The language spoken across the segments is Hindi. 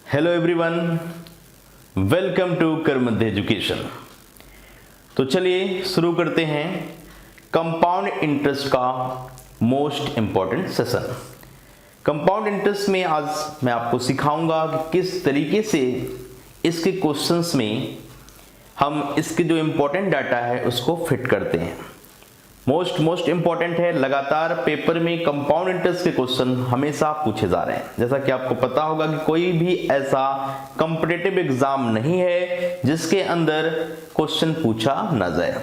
हेलो एवरीवन, वेलकम टू कर्मध्य एजुकेशन। तो चलिए शुरू करते हैं कंपाउंड इंटरेस्ट का most important session. Compound interest में आज मैं आपको सिखाऊंगा कि किस तरीके से इसके क्वेश्चंस में हम इसके जो इंपॉर्टेंट डाटा है उसको फिट करते हैं। मोस्ट इंपॉर्टेंट है। लगातार पेपर में कंपाउंड इंटरेस्ट के क्वेश्चन हमेशा पूछे जा रहे हैं। जैसा कि आपको पता होगा कि कोई भी ऐसा कॉम्पिटिटिव एग्जाम नहीं है जिसके अंदर क्वेश्चन पूछा ना जाए।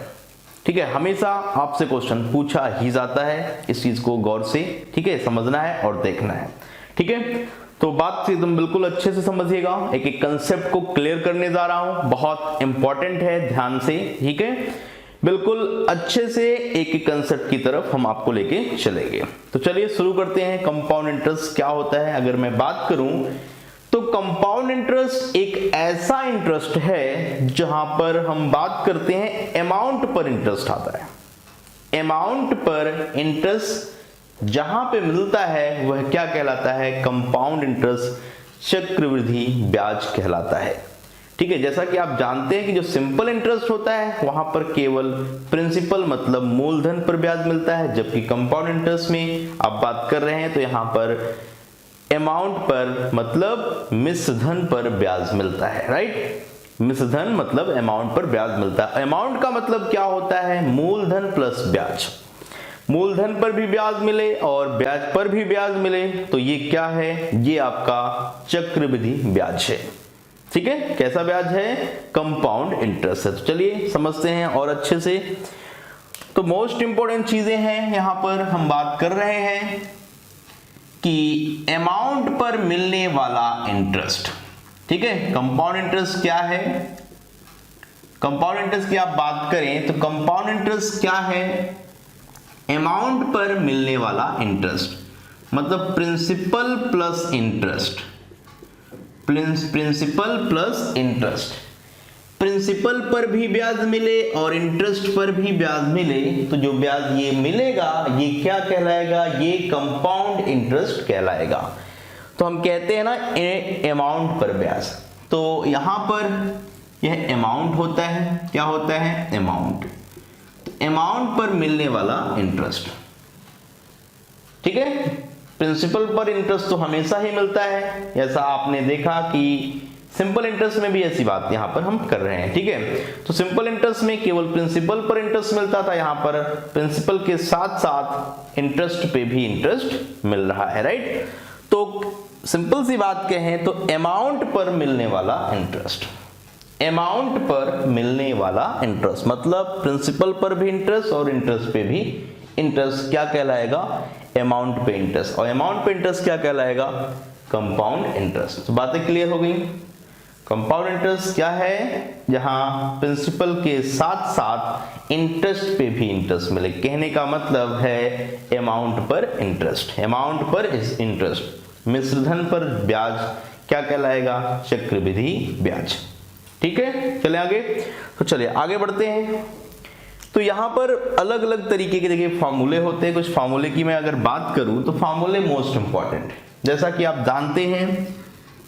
ठीक है, हमेशा आपसे क्वेश्चन पूछा ही जाता है। इस चीज को गौर से ठीक है समझना है और देखना है। ठीक है, तो बात से एकदम बिल्कुल अच्छे से समझिएगा। एक एक कंसेप्ट को क्लियर करने जा रहा हूं, बहुत इंपॉर्टेंट है, ध्यान से। ठीक है, बिल्कुल अच्छे से एक एक कंसेप्ट की तरफ हम आपको लेके चलेंगे। तो चलिए शुरू करते हैं। कंपाउंड इंटरेस्ट क्या होता है? अगर मैं बात करूं तो कंपाउंड इंटरेस्ट एक ऐसा इंटरेस्ट है जहां पर हम बात करते हैं अमाउंट पर इंटरेस्ट आता है। अमाउंट पर इंटरेस्ट जहां पे मिलता है वह क्या कहलाता है? कंपाउंड इंटरेस्ट, चक्रवृद्धि ब्याज कहलाता है। ठीक है, जैसा कि आप जानते हैं कि जो सिंपल इंटरेस्ट होता है वहां पर केवल प्रिंसिपल मतलब मूलधन पर ब्याज मिलता है, जबकि कंपाउंड इंटरेस्ट में आप बात कर रहे हैं तो यहां पर अमाउंट पर मतलब मिश्रधन पर ब्याज मिलता है। राइट, मिश्रधन मतलब अमाउंट पर ब्याज मिलता है। अमाउंट का मतलब क्या होता है? मूलधन प्लस ब्याज। मूलधन पर भी ब्याज मिले और ब्याज पर भी ब्याज मिले तो ये क्या है? ये आपका चक्रवृद्धि ब्याज है। ठीक है, कैसा ब्याज है? कंपाउंड इंटरेस्ट है। तो चलिए समझते हैं और अच्छे से। तो मोस्ट इंपोर्टेंट चीजें हैं यहां पर हम बात कर रहे हैं कि अमाउंट पर मिलने वाला इंटरेस्ट। ठीक है, कंपाउंड इंटरेस्ट क्या है? कंपाउंड इंटरेस्ट की आप बात करें तो कंपाउंड इंटरेस्ट क्या है? अमाउंट पर मिलने वाला इंटरेस्ट मतलब principal plus interest. Principal plus interest. Principal पर भी ब्याज मिले और इंटरेस्ट पर भी ब्याज मिले तो जो ब्याज ये मिलेगा ये क्या कहलाएगा? ये कंपाउंड इंटरेस्ट कहलाएगा। तो हम कहते हैं ना अमाउंट पर ब्याज। तो यहां पर यह अमाउंट होता है। क्या होता है? अमाउंट। तो अमाउंट पर मिलने वाला इंटरेस्ट। ठीक है, प्रिंसिपल पर इंटरेस्ट तो हमेशा ही मिलता है। जैसा आपने देखा कि सिंपल इंटरेस्ट में भी ऐसी बात यहां पर हम कर रहे हैं। ठीक है, तो सिंपल इंटरेस्ट में केवल प्रिंसिपल पर इंटरेस्ट मिलता था, यहां पर प्रिंसिपल के साथ साथ इंटरेस्ट पे भी इंटरेस्ट मिल रहा है। राइट, तो सिंपल सी बात कहें तो अमाउंट पर मिलने वाला इंटरेस्ट। अमाउंट पर मिलने वाला इंटरेस्ट मतलब प्रिंसिपल पर भी इंटरेस्ट और इंटरेस्ट पे भी इंटरेस्ट क्या कहलाएगा? अमाउंट पे इंटरेस्ट। और अमाउंट पे इंटरेस्ट क्या कहलाएगा? Compound interest. तो बातें क्लियर हो गई। कंपाउंड इंटरेस्ट क्या है? जहां प्रिंसिपल के साथ साथ इंटरेस्ट पे भी इंटरेस्ट मिले। कहने का मतलब है अमाउंट पर इंटरेस्ट। अमाउंट पर इस इंटरेस्ट। मिश्रधन पर ब्याज क्या कहलाएगा? चक्रवृद्धि ब्याज। ठीक है, चले आगे। तो चलिए आगे बढ़ते हैं। तो यहां पर अलग अलग तरीके के देखिए फार्मूले होते हैं। कुछ फार्मूले की मैं अगर बात करूं तो फार्मूले मोस्ट इंपॉर्टेंट है। जैसा कि आप जानते हैं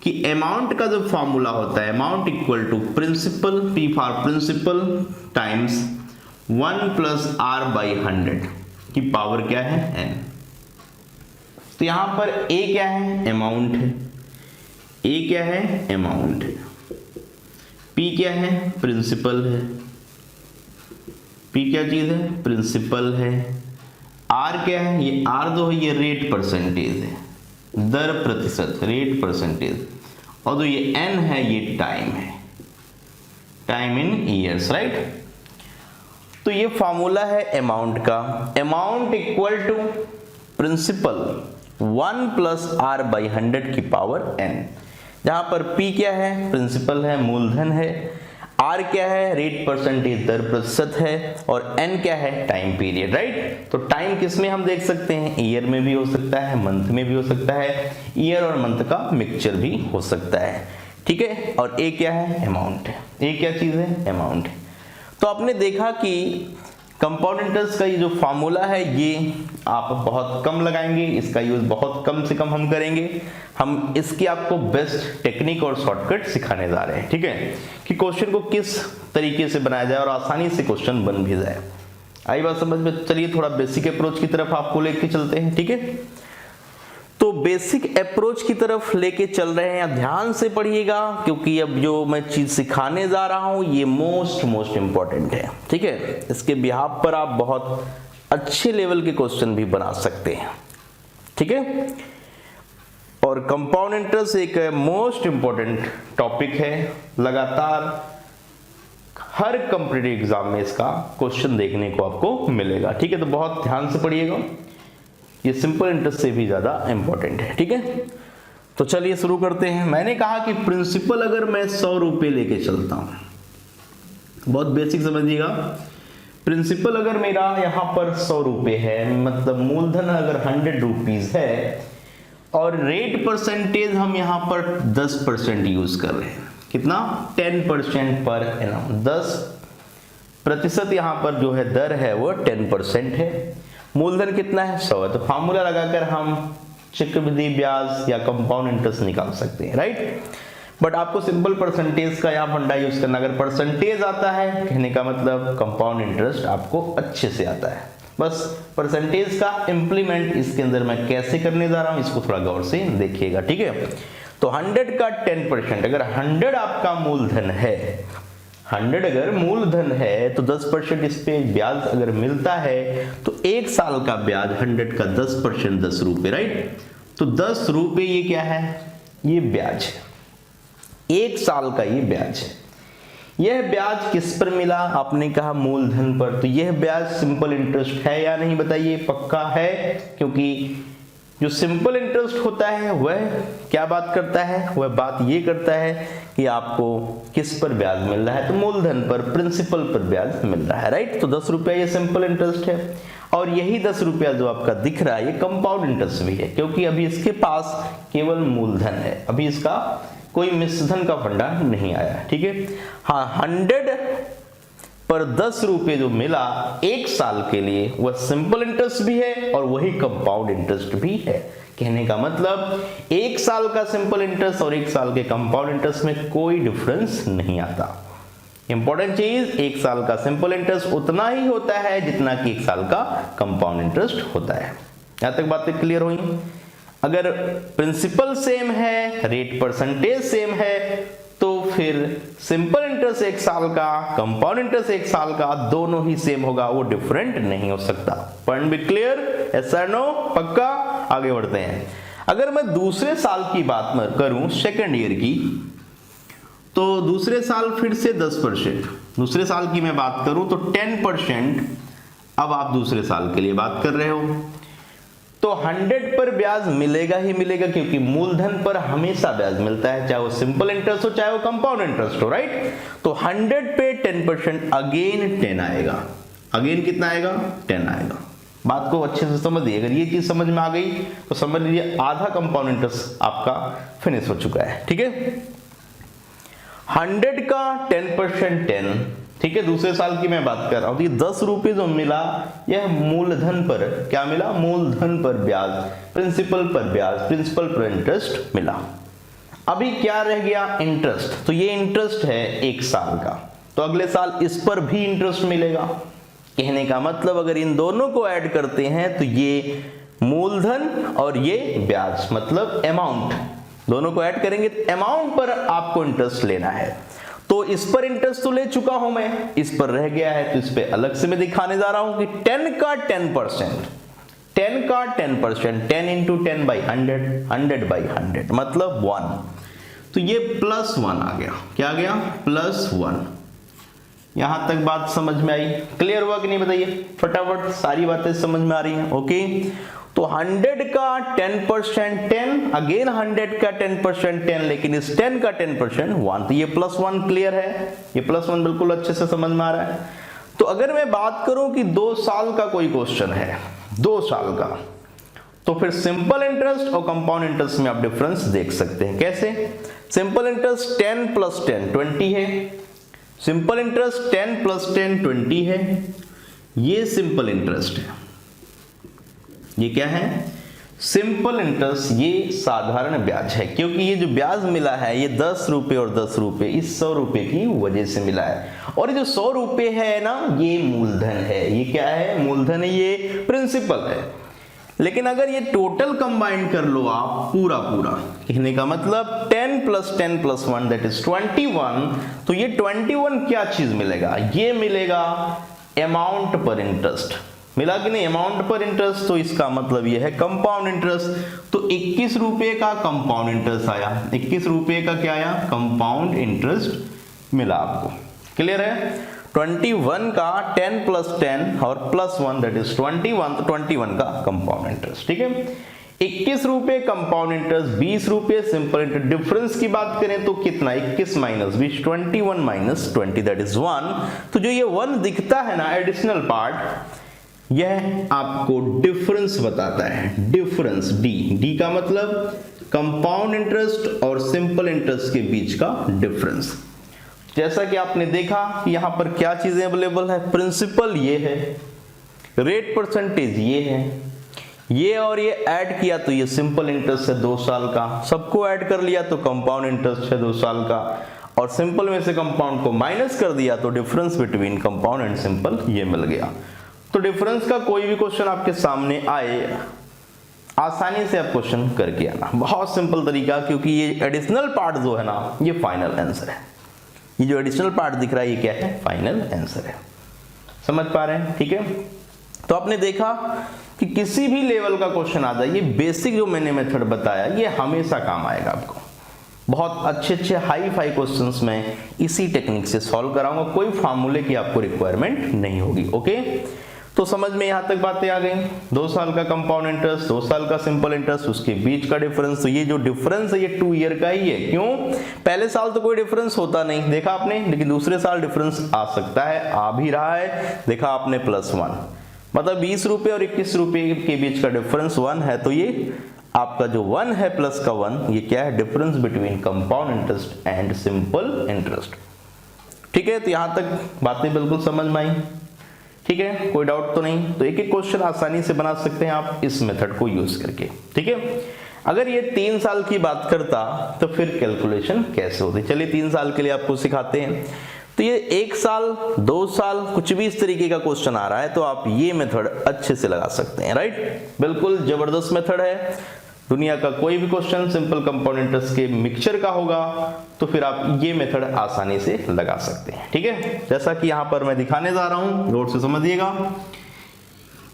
कि अमाउंट का जो फार्मूला होता है, amount equal to principal, P for principal times 1 plus R by 100 की पावर क्या है? n। तो यहां पर a क्या है? अमाउंट है। a क्या है? अमाउंट है। p क्या है? प्रिंसिपल है। P क्या चीज है? प्रिंसिपल है। R क्या है? ये R जो है ये रेट परसेंटेज है, दर प्रतिशत, रेट परसेंटेज। और जो ये N है ये टाइम है, टाइम इन ईयर्स। राइट, तो ये फॉर्मूला है अमाउंट का। Amount equal to principal 1 plus R by 100 की पावर n। जहां पर P क्या है? प्रिंसिपल है, मूलधन है। R क्या है? रेट परसेंटेज, दर प्रतिशत है। और N क्या है? Time period. राइट, तो टाइम किस में हम देख सकते हैं? ईयर में भी हो सकता है, मंथ में भी हो सकता है, ईयर और मंथ का मिक्सचर भी हो सकता है। ठीक है, और A क्या है? अमाउंट है। A क्या चीज है? अमाउंट है। तो आपने देखा कि कंपाउंड इंटरेस्ट का ये जो फॉर्मूला है ये आप बहुत कम लगाएंगे, इसका यूज बहुत कम से कम हम करेंगे। हम इसकी आपको बेस्ट टेक्निक और शॉर्टकट सिखाने जा रहे हैं, ठीक है, कि क्वेश्चन को किस तरीके से बनाया जाए और आसानी से क्वेश्चन बन भी जाए। आई बात समझ में? चलिए थोड़ा बेसिक अप्रोच की तरफ आपको लेके चलते हैं, ठीक है। तो बेसिक अप्रोच की तरफ लेके चल रहे हैं, ध्यान से पढ़िएगा क्योंकि अब जो मैं चीज सिखाने जा रहा हूं ये मोस्ट इंपॉर्टेंट है, ठीक है। इसके बिहाफ पर आप बहुत अच्छे लेवल के क्वेश्चन भी बना सकते हैं, ठीक है। और कंपाउंड इंटरेस्ट एक मोस्ट इंपॉर्टेंट टॉपिक है, लगातार हर कॉम्पिटिटिव एग्जाम में इसका क्वेश्चन देखने को आपको मिलेगा, ठीक है। तो बहुत ध्यान से पढ़िएगा, ये सिंपल इंटरेस्ट से भी ज्यादा इंपॉर्टेंट है, ठीक है। तो चलिए शुरू करते हैं। मैंने कहा कि प्रिंसिपल अगर मैं 100 रुपए लेके चलता हूं, बहुत बेसिक समझिएगा। प्रिंसिपल अगर मेरा यहां पर 100 रुपए है, मतलब मूलधन अगर 100 रुपीज है और रेट परसेंटेज हम यहां पर 10% यूज कर रहे हैं, कितना 10% पर एनम, 10% यहां पर जो है दर है वो 10% है। मूलधन कितना है 100 है, तो फार्मूला लगाकर हम चक्रवृद्धि ब्याज या कंपाउंड इंटरेस्ट निकाल सकते हैं, राइट। बट आपको सिंपल परसेंटेज का यहाँ फंडा यूज करना, अगर परसेंटेज आता है कहने का मतलब कंपाउंड इंटरेस्ट आपको अच्छे से आता है। बस परसेंटेज का इंप्लीमेंट इसके अंदर मैं कैसे करने जा रहा हूं इसको थोड़ा गौर से देखिएगा, ठीक है। तो 100 का 10%, अगर 100 आपका मूलधन है, 100 अगर मूलधन है तो 10% इस पे ब्याज अगर मिलता है तो 1 साल का ब्याज 100 का 10% 10 रुपए, राइट। तो 10 रुपए ये क्या है, ये ब्याज है, 1 साल का ये ब्याज है। यह ब्याज किस पर मिला, आपने कहा मूलधन पर, तो यह ब्याज सिंपल इंटरेस्ट है या नहीं बताइए? पक्का है, क्योंकि जो सिंपल इंटरेस्ट होता है वह क्या बात करता है, वह बात ये करता है कि आपको किस पर ब्याज मिल रहा है, तो मूलधन पर, प्रिंसिपल पर ब्याज मिल रहा है, राइट। तो 10 रुपया ये सिंपल इंटरेस्ट है और यही 10 रुपया जो आपका दिख रहा है ये कंपाउंड इंटरेस्ट भी है, क्योंकि अभी इसके पास केवल मूलधन है, अभी इसका कोई मिश्रधन का फंडा नहीं आया, ठीक है। हाँ, 100 पर 10 रुपए जो मिला 1 साल के लिए वह सिंपल इंटरेस्ट भी है और वही कंपाउंड इंटरेस्ट भी है। कहने का मतलब 1 साल का सिंपल इंटरेस्ट और 1 साल के कंपाउंड इंटरेस्ट में कोई डिफरेंस नहीं आता। इंपॉर्टेंट चीज, 1 साल का सिंपल इंटरेस्ट उतना ही होता है जितना कि 1 साल का कंपाउंड इंटरेस्ट होता है। यहां तक बातें क्लियर हुई? अगर प्रिंसिपल सेम है, रेट परसेंटेज सेम है, तो फिर सिंपल इंटरेस्ट 1 साल का, कंपाउंड इंटरेस्ट 1 साल का, दोनों ही सेम होगा, वो डिफरेंट नहीं हो सकता। पॉइंट भी क्लियर? यस और नो? पक्का? आगे बढ़ते हैं। अगर मैं दूसरे साल की बात करूं, सेकेंड ईयर की, तो दूसरे साल फिर से 10%, दूसरे साल की मैं बात करूं तो 10%, अब आप दूसरे साल के लिए बात कर रहे हो तो 100 पर ब्याज मिलेगा ही मिलेगा, क्योंकि मूलधन पर हमेशा ब्याज मिलता है, चाहे वो सिंपल इंटरेस्ट हो चाहे वो कंपाउंड इंटरेस्ट हो, राइट। तो 100 पे 10%, अगेन 10 आएगा, अगेन कितना आएगा? 10 आएगा। बात को अच्छे से समझिए, अगर ये चीज समझ में आ गई तो समझ लीजिए आधा कंपाउंड इंटरेस्ट आपका फिनिश हो चुका है, ठीक है। 100 का 10% 10, ठीक है। दूसरे साल की मैं बात कर रहा हूं, तो ये 10 रुपए जो मिला यह मूलधन पर, क्या मिला? मूलधन पर ब्याज, प्रिंसिपल पर ब्याज, प्रिंसिपल पर इंटरेस्ट मिला। अभी क्या रह गया? इंटरेस्ट। तो ये इंटरेस्ट है 1 साल का, तो अगले साल इस पर भी इंटरेस्ट मिलेगा। कहने का मतलब अगर इन दोनों को ऐड करते हैं तो ये मूलधन और ये ब्याज, मतलब अमाउंट, दोनों को ऐड करेंगे तो अमाउंट पर आपको इंटरेस्ट लेना है। तो इस पर इंटरेस्ट तो ले चुका हूं मैं, इस पर रह गया है, तो इस पे अलग से मैं दिखाने जा रहा हूं कि 10 का 10%, 10 का 10%, 10 into 10 by 100, 100 by 100 मतलब 1, तो ये +1 आ गया। क्या आ गया? +1। यहां तक बात समझ में आई? क्लियर हुआ कि नहीं बताइए? फटाफट सारी बातें समझ में आ रही हैं? ओके। तो 100 का 10% 10, अगेन 100 का 10% 10, लेकिन इस 10 का 10% 1, तो ये +1 क्लियर है, ये +1 बिल्कुल अच्छे से समझ में आ रहा है। तो अगर मैं बात करूं कि 2 साल का कोई क्वेश्चन है, 2 साल का, तो फिर सिंपल इंटरेस्ट और कंपाउंड इंटरेस्ट में आप डिफरेंस देख सकते हैं। कैसे? सिंपल इंटरेस्ट 10 + 10 20 है, सिंपल इंटरेस्ट 10 + 10 20 है, ये सिंपल इंटरेस्ट है। ये क्या है? सिंपल इंटरेस्ट, ये साधारण ब्याज है, क्योंकि ये जो ब्याज मिला है ये 10 रुपए और 10 रुपए इस 100 रुपए की वजह से मिला है। और ये जो 100 रुपए है ना, ये मूलधन है। ये क्या है? मूलधन है, ये प्रिंसिपल है। लेकिन अगर ये टोटल कंबाइन कर लो आप पूरा पूरा, कहने का मतलब 10 + 10 + 1 दैट इज 21, तो ये 21 क्या चीज मिलेगा? ये मिलेगा अमाउंट पर इंटरेस्ट। मिला कि नहीं? अमाउंट पर इंटरेस्ट, तो इसका मतलब ये है कंपाउंड इंटरेस्ट। तो 21 रुपए का कंपाउंड इंटरेस्ट आया। 21 रुपए का क्या आया? कंपाउंड इंटरेस्ट मिला आपको। क्लियर है? 21 का 10 + 10 और +1 दैट इज 21, तो 21 का कंपाउंड इंटरेस्ट। ठीक है, 21 रुपए कंपाउंड इंटरेस्ट, 20 रुपए सिंपल इंटरेस्ट। डिफरेंस की बात करें तो कितना? 21 - 20, 21 - 20 दैट इज 1। तो जो ये 1 दिखता है ना, एडिशनल पार्ट, यह आपको डिफरेंस बताता है। डिफरेंस, डी का मतलब कंपाउंड इंटरेस्ट और सिंपल इंटरेस्ट के बीच का डिफरेंस। जैसा कि आपने देखा कि यहां पर क्या चीजें अवेलेबल है? प्रिंसिपल ये है, रेट परसेंटेज ये है, ये और ये ऐड किया तो ये सिंपल इंटरेस्ट है 2 साल का, सबको ऐड कर लिया तो कंपाउंड इंटरेस्ट है 2 साल का, और सिंपल में से कंपाउंड को माइनस कर दिया तो difference between compound and simple ये मिल गया। तो डिफरेंस का कोई भी क्वेश्चन आपके सामने आए, आसानी से आप क्वेश्चन करके आना। बहुत सिंपल तरीका, क्योंकि ये एडिशनल पार्ट जो है ना, ये फाइनल आंसर है। ये जो एडिशनल पार्ट दिख रहा है ये क्या है? फाइनल आंसर है। समझ पा रहे हैं? ठीक है, तो आपने देखा कि किसी भी लेवल का क्वेश्चन आ जाए, ये बेसिक जो मैंने मेथड बताया ये हमेशा काम आएगा आपको। बहुत अच्छे हाई फाई क्वेश्चंस में इसी टेक्निक से सॉल्व कराऊंगा, कोई फार्मूले की आपको रिक्वायरमेंट नहीं होगी। ओके, तो समझ में यहां तक बातें आ गई। 2 साल का कंपाउंड इंटरेस्ट, 2 साल का सिंपल इंटरेस्ट, उसके बीच का डिफरेंस। तो ये जो डिफरेंस है ये 2 ईयर का ही है। क्यों? पहले साल तो कोई डिफरेंस होता नहीं, देखा आपने, लेकिन दूसरे साल डिफरेंस आ सकता है, आ भी रहा है, देखा आपने, +1, मतलब 20 रुपए और 21 रुपए के बीच का डिफरेंस 1 है। तो ये आपका जो 1 है प्लस का 1, ये क्या है? Difference between compound interest and simple interest. ठीक है, तो यहां तक बातें बिल्कुल समझ में आई। ठीक है, कोई डाउट तो नहीं? तो एक एक क्वेश्चन आसानी से बना सकते हैं आप इस मेथड को यूज करके। ठीक है, अगर ये 3 साल की बात करता तो फिर कैलकुलेशन कैसे होती? चलिए 3 साल के लिए आपको सिखाते हैं। तो ये 1 साल, 2 साल, कुछ भी इस तरीके का क्वेश्चन आ रहा है तो आप ये मेथड अच्छे से लगा सकते हैं। राइट, बिल्कुल जबरदस्त मेथड है। दुनिया का कोई भी क्वेश्चन सिंपल कंपाउंड इंटरेस्ट के मिक्सचर का होगा तो फिर आप ये मेथड आसानी से लगा सकते हैं। ठीक है, जैसा कि यहां पर मैं दिखाने जा रहा हूं, गौर से समझिएगा।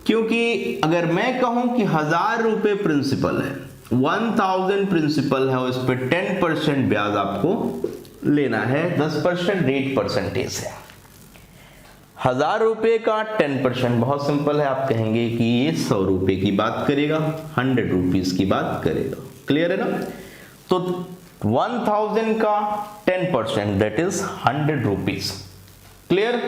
क्योंकि अगर मैं कहूं कि 1000 रुपए प्रिंसिपल है, 1000 प्रिंसिपल है और इस पर 10% ब्याज आपको लेना है, 10% रेट परसेंटेज है। 1000 रुपए का 10% बहुत सिंपल है, आप कहेंगे कि ये 100 रुपए की बात करेगा, 100 रुपीज की बात करेगा। क्लियर है ना? तो 1000 का 10% दैट इज 100 रुपीज। क्लियर?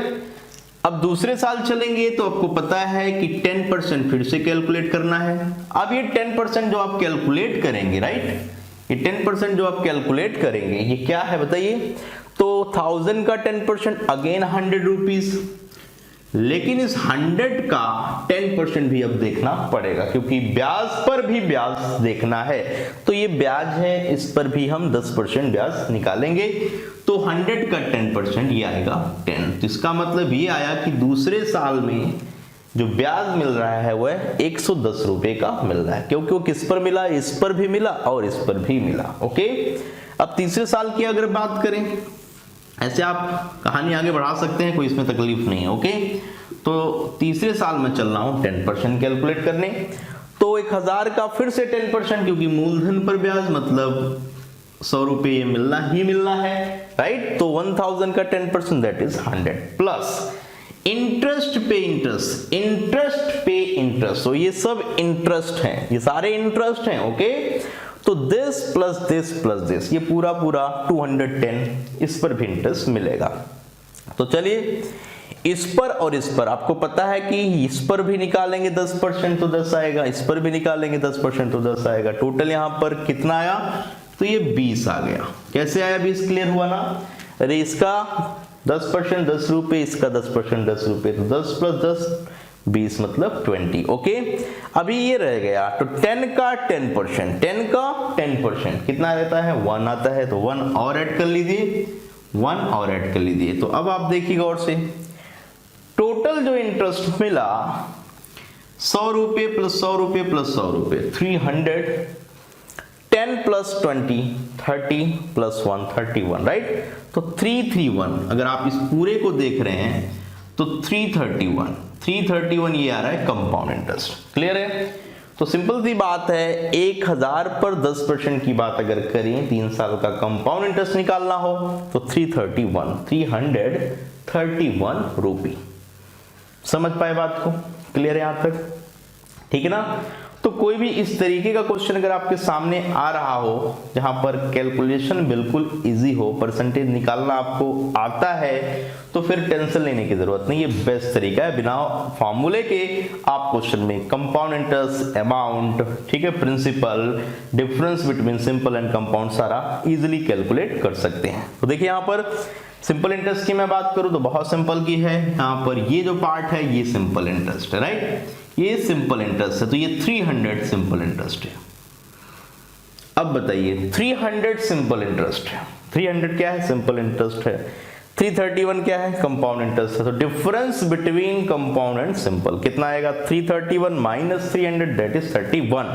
अब दूसरे साल चलेंगे तो आपको पता है कि 10% फिर से कैलकुलेट करना है। अब ये 10% जो आप कैलकुलेट करेंगे, राइट, ये 10% जो आप कैलकुलेट करेंगे ये क्या है बताइए? तो 1000 का 10% अगेन 100 रुपीज, लेकिन इस 100 का 10% भी अब देखना पड़ेगा, क्योंकि ब्याज पर भी ब्याज देखना है। तो ये ब्याज है, इस पर भी हम 10% ब्याज निकालेंगे। तो 100 का 10% ये आएगा 10। तो इसका मतलब ये आया कि दूसरे साल में जो ब्याज मिल रहा है वह 110 रुपए का मिल रहा है, क्योंकि वो किस पर मिला? इस पर भी मिला और इस पर भी मिला। ओके, अब तीसरे साल की अगर बात करें, ऐसे आप कहानी आगे बढ़ा सकते हैं, कोई इसमें तकलीफ नहीं है। ओके, तो तीसरे साल में चल रहा हूं 10% कैलकुलेट करने। तो 1000 का फिर से 10%, क्योंकि मूलधन पर ब्याज मतलब 100 रुपए ये मिलना ही मिलना है, राइट। तो 1000 का 10% दैट इज 100 प्लस इंटरेस्ट पे इंटरेस्ट, इंटरेस्ट पे इंटरेस्ट। तो ये सब इंटरेस्ट हैं, ये सारे इंटरेस्ट हैं। ओके, तो this plus this plus this, ये पूरा पूरा 210, इस पर भी इंटरेस्ट मिलेगा। तो चलिए इस पर और इस पर, आपको पता है कि इस पर भी निकालेंगे 10% तो 10 आएगा, इस पर भी निकालेंगे 10% तो 10 आएगा। टोटल यहां पर कितना आया? तो ये 20 आ गया। कैसे आया 20? क्लियर हुआ ना? अरे इसका 10% 10 रुपए, इसका 10% 10 रुपए, तो 10 + 10 20 मतलब 20। ओके, अभी ये रह गया तो 10 का 10%, 10 का 10% कितना रहता है 1 आता है, तो 1 और ऐड कर लीजिए, 1 और ऐड कर लीजिए। तो अब आप देखिए गौर से, टोटल जो इंटरेस्ट मिला 100 रुपए प्लस 100 रुपए प्लस 100 रुपए 300, 10 + 20 30 + 1 31, राइट। तो 331, अगर आप इस पूरे को देख रहे हैं तो 331 ये आ रहा है कंपाउंड इंटरेस्ट। क्लियर है? तो सिंपल सी बात है, 1000 पर 10% की बात अगर करें, 3 साल का कंपाउंड इंटरेस्ट निकालना हो तो 331 रुपी। समझ पाए बात को? क्लियर है यहां तक? ठीक है ना? तो कोई भी इस तरीके का क्वेश्चन अगर आपके सामने आ रहा हो जहां पर कैलकुलेशन बिल्कुल इजी हो, परसेंटेज निकालना आपको आता है, तो फिर टेंशन लेने की जरूरत नहीं, ये बेस्ट तरीका है। बिना फॉर्मूले के आप क्वेश्चन में कंपाउंड इंटरेस्ट, अमाउंट, ठीक है, principal, difference between simple and compound सारा इजीली कैलकुलेट कर सकते हैं। तो देखिए यहां पर सिंपल इंटरेस्ट की मैं बात करूं तो बहुत सिंपल की है। यहां पर ये जो पार्ट है ये सिंपल इंटरेस्ट है, राइट, ये सिंपल इंटरेस्ट है, तो ये 300 सिंपल इंटरेस्ट है। अब बताइए 300 सिंपल इंटरेस्ट है, 300 क्या है? सिंपल इंटरेस्ट है। 331 क्या है? कंपाउंड इंटरेस्ट है। तो difference between compound and simple कितना आएगा? 331 माइनस 300 दैट इज 31।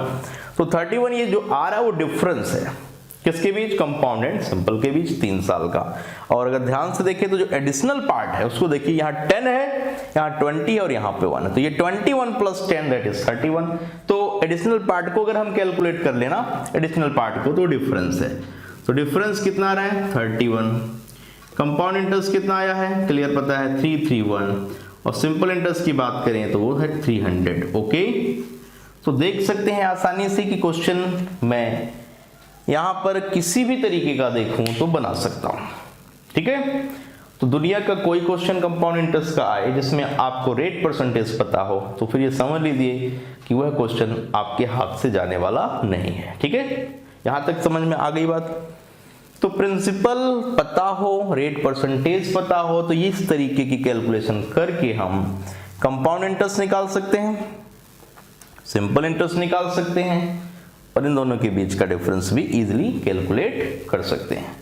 तो 31 ये जो आ रहा है वो डिफरेंस है किसके बीच? कंपाउंड एंड सिंपल के बीच, 3 साल का। और अगर ध्यान से देखें तो जो एडिशनल पार्ट है उसको देखिए, यहाँ 10 है, यहाँ 20 और यहाँ पे 1 है, तो ये 21 + 10 दैट इज 31। तो एडिशनल पार्ट को अगर हम कैलकुलेट कर लेना, एडिशनल पार्ट को, तो डिफरेंस है। तो डिफरेंस कितना आ रहा है? 31। कंपाउंड इंटरेस्ट कितना आया है? क्लियर पता है, 331। और सिंपल इंटरेस्ट की बात करें तो वो है 300। ओके, तो देख सकते हैं आसानी से कि क्वेश्चन मैं यहां पर किसी भी तरीके का देखूं तो बना सकता हूं। ठीक है, तो दुनिया का कोई क्वेश्चन कंपाउंड इंटरेस्ट का आए जिसमें आपको रेट परसेंटेज पता हो, तो फिर ये समझ लीजिए कि वह क्वेश्चन आपके हाथ से जाने वाला नहीं है। ठीक है, यहां तक समझ में आ गई बात? तो प्रिंसिपल पता हो, रेट परसेंटेज पता हो, तो इस तरीके की कैलकुलेशन करके हम कंपाउंड इंटरेस्ट निकाल सकते हैं, सिंपल इंटरेस्ट निकाल सकते हैं, और इन दोनों के बीच का डिफरेंस भी इजीली कैलकुलेट कर सकते हैं।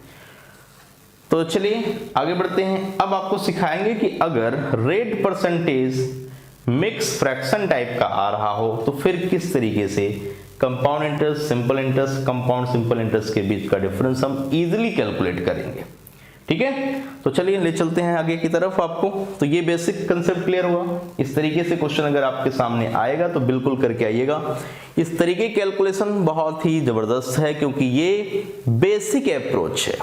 तो चलिए आगे बढ़ते हैं। अब आपको सिखाएंगे कि अगर rate percentage mix fraction type का आ रहा हो तो फिर किस तरीके से compound interest, simple interest, compound simple interest के बीच का डिफरेंस हम इजीली कैलकुलेट करेंगे। ठीक है, तो चलिए ले चलते हैं आगे की तरफ आपको। तो ये बेसिक कंसेप्ट क्लियर हुआ। इस तरीके से क्वेश्चन अगर आपके सामने आएगा तो बिल्कुल करके आइएगा। इस तरीके की कैलकुलेशन बहुत ही जबरदस्त है क्योंकि ये बेसिक अप्रोच है,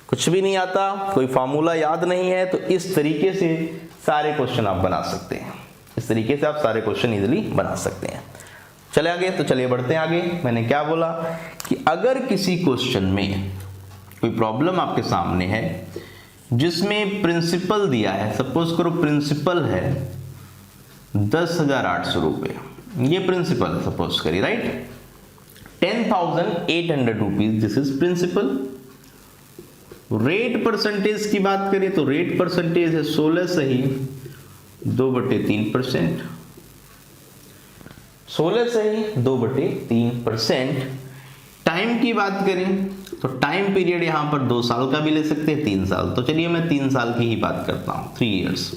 कुछ भी नहीं आता, कोई फार्मूला याद नहीं है, तो इस तरीके से सारे क्वेश्चन आप बना सकते हैं। इस तरीके से आप सारे क्वेश्चन इजीली बना सकते हैं। चले आगे, तो चलिए बढ़ते हैं आगे। मैंने क्या बोला कि अगर किसी क्वेश्चन में कोई प्रॉब्लम आपके सामने है जिसमें प्रिंसिपल दिया है, सपोज करो प्रिंसिपल है 10,800 रुपए, ये प्रिंसिपल है सपोज करिए, right, 10,800 rupees, this is principal. Rate percentage की बात करें तो रेट परसेंटेज है 16 सही 2/3%, 16 सही 2/3%। टाइम की बात करें तो टाइम पीरियड यहां पर 2 साल का भी ले सकते हैं, 3 साल, तो चलिए मैं 3 साल की ही बात करता हूं, 3 इयर्स।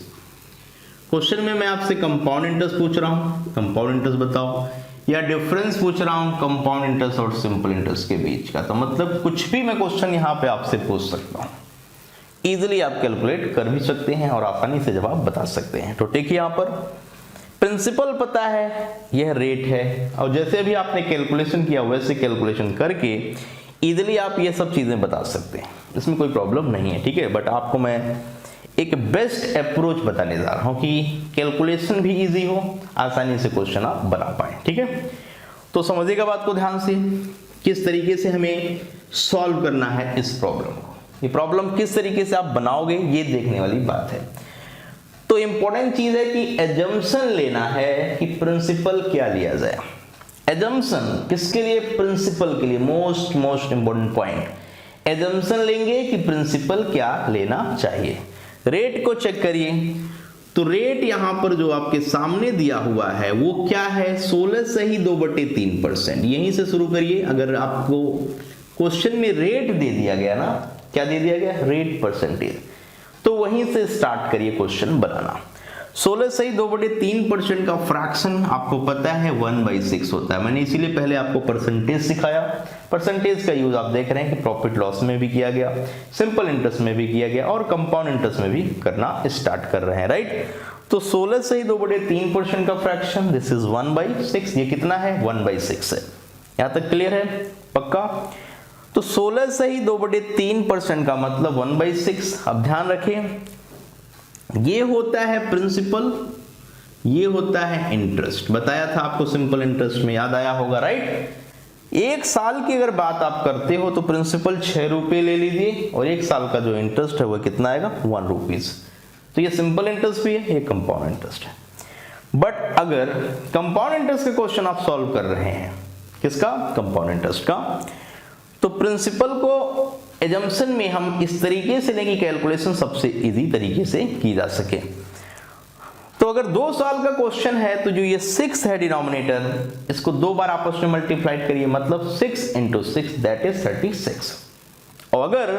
क्वेश्चन में मैं आपसे कंपाउंड इंटरेस्ट पूछ रहा हूं, कंपाउंड इंटरेस्ट बताओ, या डिफरेंस पूछ रहा हूं कंपाउंड इंटरेस्ट और सिंपल इंटरेस्ट के बीच का, तो मतलब कुछ भी मैं क्वेश्चन यहां पे आपसे पूछ सकता हूं, इजीली आप कैलकुलेट कर भी सकते हैं और आसानी से जवाब बता सकते हैं। तो देखिए यहां पर प्रिंसिपल पता है, यह रेट है, और जैसे अभी आपने कैलकुलेशन किया वैसे कैलकुलेशन करके इजीली आप ये सब चीजें बता सकते हैं, इसमें कोई प्रॉब्लम नहीं है। ठीक है, बट आपको मैं एक बेस्ट अप्रोच बताने जा रहा हूं कि कैलकुलेशन भी इजी हो, आसानी से क्वेश्चन आप बना पाए। ठीक है, तो समझिएगा बात को ध्यान से, किस तरीके से हमें सॉल्व करना है इस प्रॉब्लम को, ये प्रॉब्लम किस तरीके से आप बनाओगे ये देखने वाली बात है। तो इंपॉर्टेंट चीज है कि एजम्पशन लेना है कि प्रिंसिपल क्या लिया जाए। एजम्पशन किसके लिए? प्रिंसिपल के लिए। मोस्ट इंपॉर्टेंट पॉइंट, एजम्पशन लेंगे कि प्रिंसिपल क्या लेना चाहिए। रेट को चेक करिए, तो रेट यहां पर जो आपके सामने दिया हुआ है वो क्या है, 16 सही 2/3%। यहीं से शुरू करिए। अगर आपको क्वेश्चन में रेट दे दिया गया ना, क्या दे दिया गया, रेट परसेंटेज, तो वहीं से स्टार्ट करिए क्वेश्चन बनाना। 16 सही 2/3% का फ्रैक्शन आपको पता है 1/6 होता है। मैंने इसीलिए पहले आपको परसेंटेज सिखाया। परसेंटेज का यूज आप देख रहे हैं कि प्रॉफिट लॉस में भी किया गया, सिंपल इंटरेस्ट में भी किया गया और कंपाउंड इंटरेस्ट में भी करना स्टार्ट कर रहे हैं, राइट। तो 16 सही 2/3% का फ्रैक्शन, दिस इज 1/6। ये कितना है, 1/6 है। यहां तक क्लियर है, पक्का। तो 16 सही 2/3% का मतलब 1/6। अब ध्यान रखें, ये होता है प्रिंसिपल, ये होता है इंटरेस्ट। बताया था आपको सिंपल इंटरेस्ट में, याद आया होगा, राइट। एक साल की अगर बात आप करते हो तो प्रिंसिपल 6 रुपए ले लीजिए और एक साल का जो इंटरेस्ट है वो कितना आएगा, 1 रुपीज। तो ये सिंपल इंटरेस्ट भी है, ये कंपाउंड इंटरेस्ट है। बट अगर कंपाउंड इंटरेस्ट के क्वेश्चन आप सॉल्व कर रहे हैं, किसका, कंपाउंड इंटरेस्ट का, तो प्रिंसिपल को एजम्पशन में हम इस तरीके से लें कि कैलकुलेशन सबसे इजी तरीके से की जा सके। तो अगर 2 साल का क्वेश्चन है तो जो ये 6 है डिनोमिनेटर, इसको 2 बार आपस में मल्टीप्लाई करिए, मतलब 6 × 6 दैट इज 36। और अगर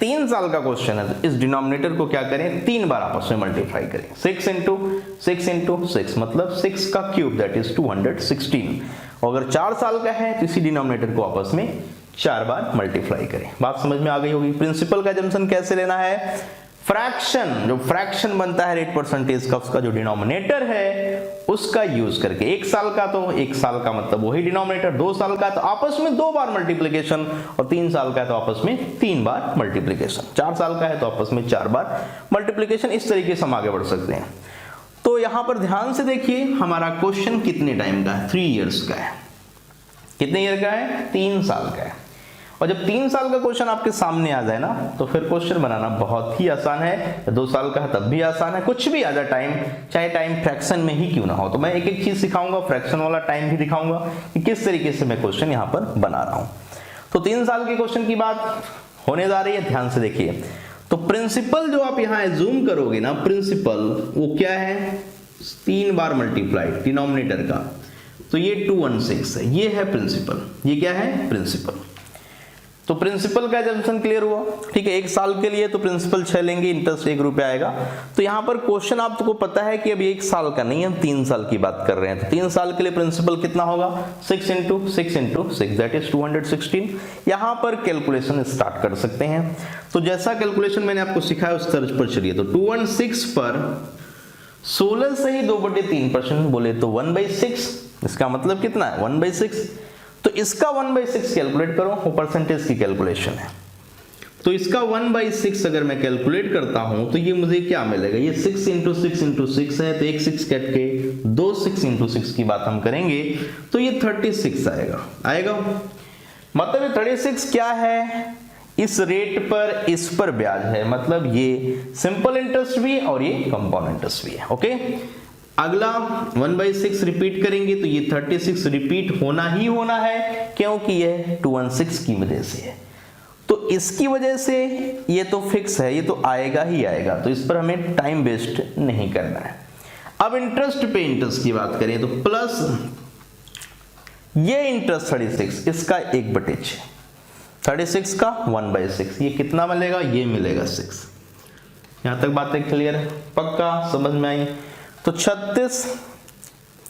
3 साल का क्वेश्चन है तो इस डिनोमिनेटर को क्या करें, 3 बार आपस में मल्टीप्लाई करें। 6 × 6 × 6 मतलब 6 का क्यूब दैट इज 216। और अगर 4 साल का है तो इसी डिनोमिनेटर को आपस में 4 बार मल्टीप्लाई करें। बात समझ में आ गई होगी। प्रिंसिपल का एजम्पशन कैसे लेना है, फ्रैक्शन, जो फ्रैक्शन बनता है रेट परसेंटेज का, उसका जो डिनोमिनेटर है उसका यूज करके। 1 साल का तो 1 साल का मतलब वही डिनोमिनेटर, 2 साल का तो आपस में 2 बार मल्टीप्लिकेशन, और 3 साल का है तो आपस में 3 बार मल्टीप्लिकेशन, 4 साल का है तो आपस में 4 बार मल्टीप्लिकेशन। इस तरीके से हम आगे बढ़ सकते हैं। तो यहां पर ध्यान से देखिए, हमारा क्वेश्चन कितने टाइम का है, 3 इयर्स का है। कितने ईयर का है, 3 साल का है। और जब 3 साल का क्वेश्चन आपके सामने आ जाए ना, तो फिर क्वेश्चन बनाना बहुत ही आसान है। 2 साल का है तब भी आसान है, कुछ भी आ जाए टाइम, चाहे टाइम फ्रैक्शन में ही क्यों ना हो। तो मैं एक एक चीज सिखाऊंगा, फ्रैक्शन वाला टाइम भी दिखाऊंगा कि किस तरीके से मैं क्वेश्चन यहाँ पर बना रहा हूँ। तो 3 साल के क्वेश्चन की बात होने जा रही है, ध्यान से देखिए। तो प्रिंसिपल जो आप यहाँ एज्यूम करोगे ना, प्रिंसिपल वो क्या है, 3 बार मल्टीप्लाइड डिनोमिनेटर का, तो ये 216 है, ये है प्रिंसिपल। ये क्या है, प्रिंसिपल। तो प्रिंसिपल का एजम्पशन क्लियर हुआ, ठीक है। 1 साल के लिए तो प्रिंसिपल 6 लेंगे, इंटरेस्ट 1 रुपया आएगा। तो यहाँ पर क्वेश्चन आपको पता है कि अभी 1 साल का नहीं है, 3 साल की बात कर रहे हैं। तो 3 साल के लिए प्रिंसिपल कितना होगा, 6 × 6 × 6 दैट इज 216। यहाँ पर कैलकुलेशन स्टार्ट कर सकते हैं। तो जैसा कैलकुलेशन मैंने आपको सिखाया उस तर्ज पर चलिए। तो 216 पर 16 सही 2/3% बोले तो 1/6, इसका मतलब कितना है, 1/6। तो इसका 1/6 कैलकुलेट करो, वो परसेंटेज की कैलकुलेशन है। तो इसका 1/6 अगर मैं कैलकुलेट करता हूं तो ये मुझे क्या मिलेगा, ये 6 × 6 × 6 है, तो एक 6 कट के 2 6 × 6 की बात हम करेंगे तो ये 36 आएगा। मतलब ये 36 क्या है, इस रेट पर इस पर ब्याज है, मतलब ये सिंपल इंटरेस्ट भी है और ये कंपाउंड इंटरेस्ट भी है। ओके, अगला 1/6 रिपीट करेंगे तो ये 36 रिपीट होना ही होना है, क्योंकि ये 216 की वजह से है। तो इसकी वजह से ये तो फिक्स है, ये तो आएगा ही आएगा, तो इस पर हमें टाइम वेस्ट नहीं करना है। अब इंटरेस्ट पे इंटरेस्ट की बात करें तो प्लस ये इंटरेस्ट 36, इसका 1/6, 36 का 1/6, ये कितना मिलेगा, ये मिलेगा 6। यहां तक बातें क्लियर है, पक्का समझ में आई। तो 36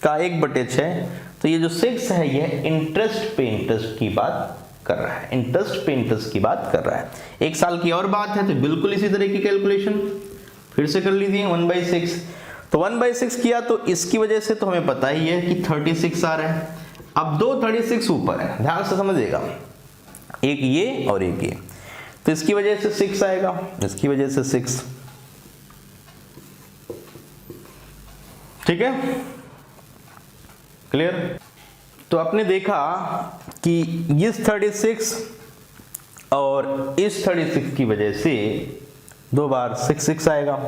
का 1/6, तो ये जो 6 है ये इंटरेस्ट पे इंटरेस्ट की बात कर रहा है, इंटरेस्ट पे इंटरेस्ट की बात कर रहा है। 1 साल की और बात है तो बिल्कुल इसी तरह की कैलकुलेशन फिर से कर लीजिए। 1/6, तो 1/6 किया तो इसकी वजह से तो हमें पता ही है कि 36 आ रहा है। अब 2 36 ऊपर है, ध्यान से समझिएगा, एक ये और एक ये, तो इसकी वजह से 6 आएगा, इसकी वजह से 6, ठीक है, क्लियर। तो आपने देखा कि इस 36 और इस 36 की वजह से 2 बार 6 आएगा,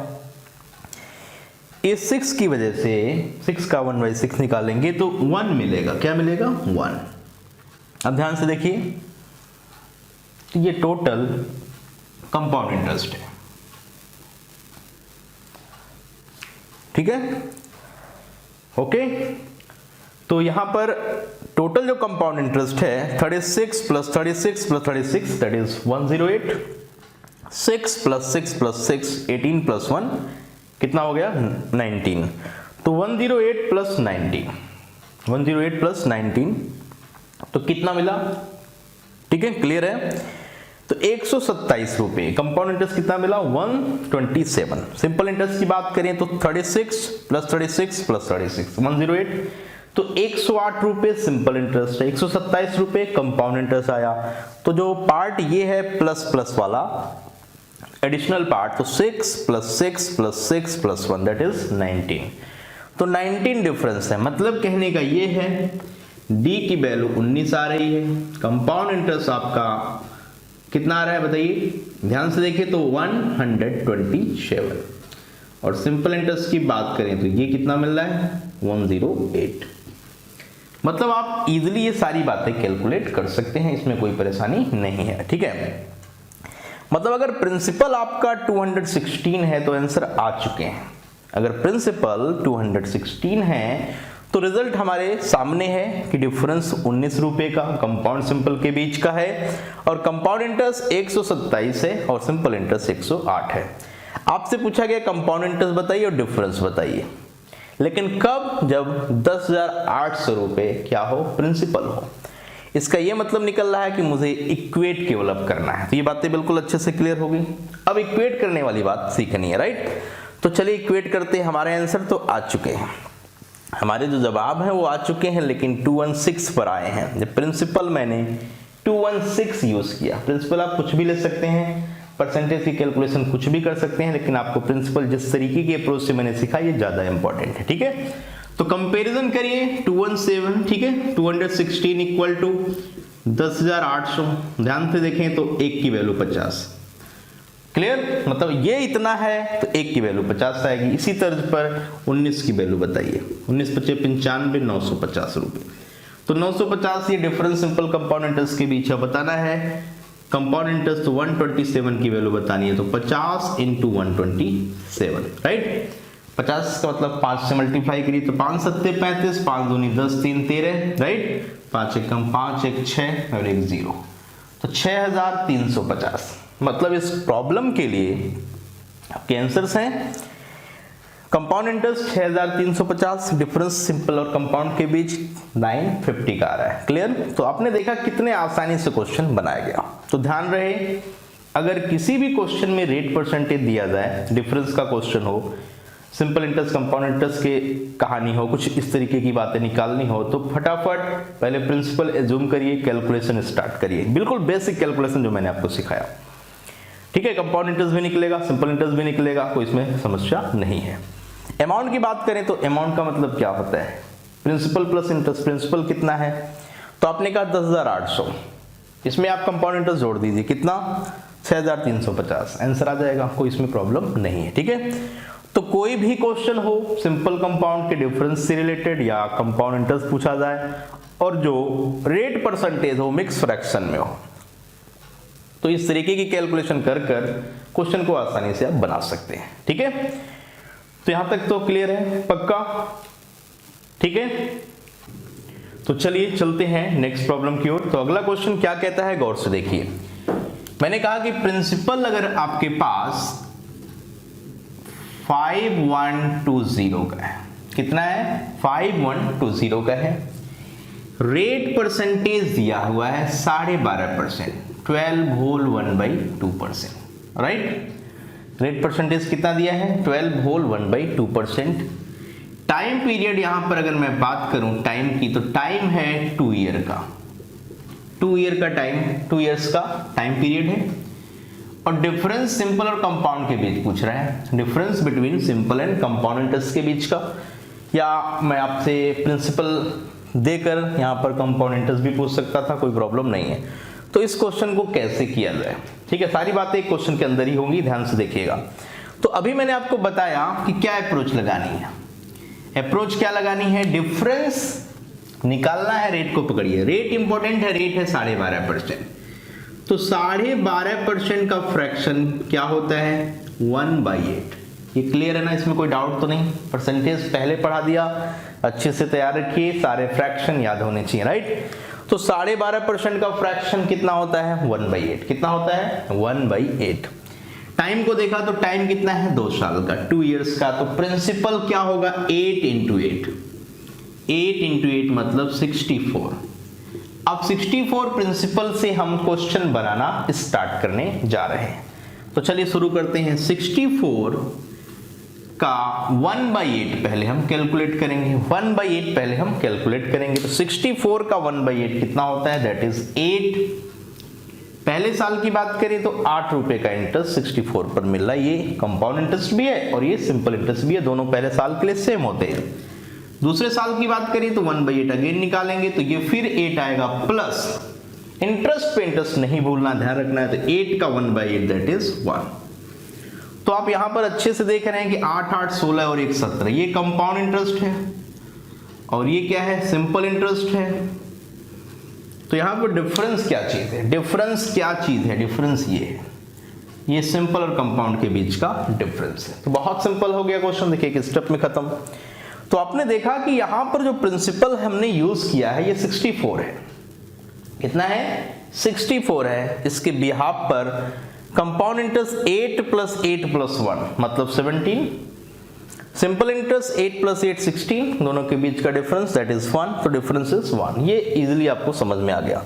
इस 6 की वजह से 6 का 1/6 निकालेंगे तो 1 मिलेगा, क्या मिलेगा, 1। अब ध्यान से देखिए, ये टोटल कंपाउंड इंटरेस्ट है, ठीक है, ओके। तो यहां पर टोटल जो कंपाउंड इंटरेस्ट है 36 plus 36 plus 36 that is 108, 6 plus 6 plus 6 18 plus 1 कितना हो गया 19। तो 108 प्लस 19, 108 प्लस 19 तो कितना मिला, ठीक है, क्लियर है। तो 127 रुपए कंपाउंड इंटरेस्ट कितना मिला 127। सिंपल इंटरेस्ट की बात करें तो 36 प्लस 36 प्लस 36 108, तो 108 रुपए सिंपल इंटरेस्ट है, 127 रुपए कंपाउंड इंटरेस्ट आया। तो जो पार्ट ये है प्लस प्लस वाला एडिशनल पार्ट, तो 6 plus 6 plus 6 plus 1 that is 19। तो 19 डिफरेंस है, मतलब कहने का ये है डी की वैल्यू 19 आ रही है, कंपाउंड इंटरेस्ट आपका कितना आ रहा है बताइए, ध्यान से देखिए तो 127, और सिंपल इंटरेस्ट की बात करें तो ये कितना मिल रहा है 108। मतलब आप इजीली ये सारी बातें कैलकुलेट कर सकते हैं, इसमें कोई परेशानी नहीं है, ठीक है। मतलब अगर प्रिंसिपल आपका 216 है तो आंसर आ चुके हैं, अगर प्रिंसिपल 216 है तो रिजल्ट हमारे सामने है कि डिफरेंस 19 रुपए का कंपाउंड सिंपल के बीच का है, और कंपाउंड इंटरेस्ट 127 है और सिंपल इंटरेस्ट 108 है। आपसे पूछा गया कंपाउंड इंटरेस्ट बताइए और डिफरेंस बताइए, लेकिन कब, जब 10,800 रुपए क्या हो प्रिंसिपल हो। इसका यह मतलब निकल रहा है कि मुझे इक्वेट डेवलप करना है, तो ये बातें बिल्कुल अच्छे से क्लियर होगी। अब इक्वेट करने वाली बात सीखनी है, राइट। तो चलिए इक्वेट करते हैं, हमारे आंसर तो आ चुके हैं, हमारे जो जवाब हैं वो आ चुके हैं, लेकिन 216 पर आए हैं। जब प्रिंसिपल मैंने 216 यूज किया, प्रिंसिपल आप कुछ भी ले सकते हैं, परसेंटेज की कैलकुलेशन कुछ भी कर सकते हैं, लेकिन आपको प्रिंसिपल जिस तरीके के अप्रोच से मैंने सिखा ये ज्यादा इंपॉर्टेंट है, ठीक है। तो कंपैरिजन करिए 217, ठीक है, 216 इक्वल टू 10,800, ध्यान से देखें तो 1 की वैल्यू 50, क्लियर, मतलब ये इतना है तो 1 की वैल्यू 50 आएगी। इसी तर्ज पर 19 की वैल्यू बताइए, 19 × 5 = 95, 950 रुपए। तो 950 ये डिफरेंस सिंपल कंपाउंड इंटरेस्ट के बीच है बताना है। कंपाउंड इंटरेस्ट 127 की वैल्यू बतानी है, तो 50 × 127, राइट। 50 का मतलब 5 से मल्टीप्लाई करिए तो 5 × 7 = 35, 5 × 2 = 10, 3 × 13, राइट। 5 × 1 = 5, 1 = 6 और 1 = 0, तो 6,350। मतलब इस प्रॉब्लम के लिए आपके आंसर्स हैं कंपाउंड इंटरेस्ट 6,350, डिफरेंस सिंपल और कंपाउंड के बीच 950 का आ रहा है, क्लियर। तो आपने देखा कितने आसानी से क्वेश्चन बनाया गया। तो ध्यान रहे, अगर किसी भी क्वेश्चन में रेट परसेंटेज दिया जाए, डिफरेंस का क्वेश्चन हो, सिंपल इंटरेस्ट कंपाउंड इंटरेस्ट के कहानी हो, कुछ इस तरीके की बातें निकालनी हो, तो फटाफट पहले प्रिंसिपल एज्यूम करिए, कैलकुलेशन स्टार्ट करिए, बिल्कुल बेसिक कैलकुलेशन जो मैंने आपको सिखाया, ठीक है। कंपाउंड इंटरेस्ट भी निकलेगा, सिंपल इंटरेस्ट भी निकलेगा, कोई इसमें समस्या नहीं है। अमाउंट की बात करें तो अमाउंट का मतलब क्या होता है, प्रिंसिपल प्लस इंटरेस्ट। प्रिंसिपल कितना है, तो आपने कहा 10,800, इसमें आप कंपाउंड इंटरेस्ट जोड़ दीजिए, कितना 6,350, आंसर आ जाएगा, कोई इसमें प्रॉब्लम नहीं है, ठीक है। तो कोई भी क्वेश्चन हो सिंपल कंपाउंड के डिफरेंस से रिलेटेड या कंपाउंड इंटरेस्ट पूछा जाए और जो रेट परसेंटेज हो मिक्स फ्रैक्शन में हो, तो इस तरीके की कैलकुलेशन कर कर क्वेश्चन को आसानी से आप बना सकते हैं, ठीक है। तो यहां तक तो क्लियर है, पक्का, ठीक है। तो चलिए चलते हैं नेक्स्ट प्रॉब्लम की ओर। तो अगला क्वेश्चन क्या कहता है, गौर से देखिए। मैंने कहा कि प्रिंसिपल अगर आपके पास 5120 का है, कितना है 5120 का है, रेट परसेंटेज दिया हुआ है 12.5%, 12 होल 1/2%, राइट। रेट परसेंटेज कितना दिया है 12 होल 1/2%। टाइम पीरियड यहां पर अगर मैं बात करूं टाइम की, तो टाइम है 2 ईयर का, 2 ईयर का टाइम, 2 इयर्स का टाइम पीरियड है। और डिफरेंस सिंपल और कंपाउंड के बीच पूछ रहा है, difference between simple and compound interest के बीच का, या मैं आपसे प्रिंसिपल देकर यहां पर कंपाउंड इंटरेस्ट भी पूछ सकता था, कोई प्रॉब्लम नहीं है। तो इस क्वेश्चन को कैसे किया जाए, ठीक है, सारी बातें एक क्वेश्चन के अंदर ही होंगी, ध्यान से देखिएगा। तो अभी मैंने आपको बताया कि क्या अप्रोच लगानी है। अप्रोच क्या लगानी है, डिफरेंस निकालना है, रेट को पकड़िए, रेट इंपॉर्टेंट है, रेट है 12.5%, तो 12.5% का फ्रैक्शन क्या होता है 1/8, ये क्लियर है ना, इसमें कोई डाउट तो नहीं? परसेंटेज पहले पढ़ा दिया, अच्छे से तैयार रखिए, सारे फ्रैक्शन याद होने चाहिए, राइट। तो 12.5% का फ्रैक्शन कितना होता है? 1/8। कितना होता है? 1/8। टाइम को देखा तो टाइम कितना है? 2 साल का, 2 इयर्स का। तो प्रिंसिपल क्या होगा? 8 × 8। 8 × 8 मतलब 64। अब 64 प्रिंसिपल से हम क्वेश्चन बनाना स्टार्ट करने जा रहे हैं। तो चलिए शुरू करते हैं। 64 का 1/8 पहले हम कैलकुलेट करेंगे। 1/8 पहले हम कैलकुलेट करेंगे। तो 64 का 1/8 कितना होता है? That is 8। पहले साल की बात करें तो 8 रुपए का इंटरेस्ट 64 पर मिल रहा है। ये कंपाउंड इंटरेस्ट भी है और ये सिंपल इंटरेस्ट भी है, दोनों पहले साल के लिए सेम होते हैं। दूसरे साल की बात करें तो 1/8 अगेन निकालेंगे, तो ये फिर 8 आएगा प्लस इंटरेस्ट पे इंटरेस्ट नहीं भूलना, ध्यान रखना है। तो 8 का 1/8 दैट इज 1। तो आप यहां पर अच्छे से देख रहे हैं कि 8 8 16 और 1 17, ये कंपाउंड इंटरेस्ट है और ये क्या है? सिंपल इंटरेस्ट है। तो यहां पर डिफरेंस क्या चीज है? डिफरेंस क्या चीज है? डिफरेंस ये है, ये सिंपल और कंपाउंड के बीच का डिफरेंस है। तो बहुत सिंपल हो गया क्वेश्चन, देखिए एक स्टेप में खत्म। तो आपने देखा कि यहां पर जो प्रिंसिपल हमने यूज किया है ये 64 है। कितना है? 64 है। इसके बिहाफ पर कंपाउंड इंटरेस्ट 8 + 8 + 1 मतलब 17। सिंपल इंटरेस्ट 8 + 8 16, दोनों के बीच का डिफरेंस दैट इज 1। तो डिफरेंस इज 1। ये इजीली आपको समझ में आ गया।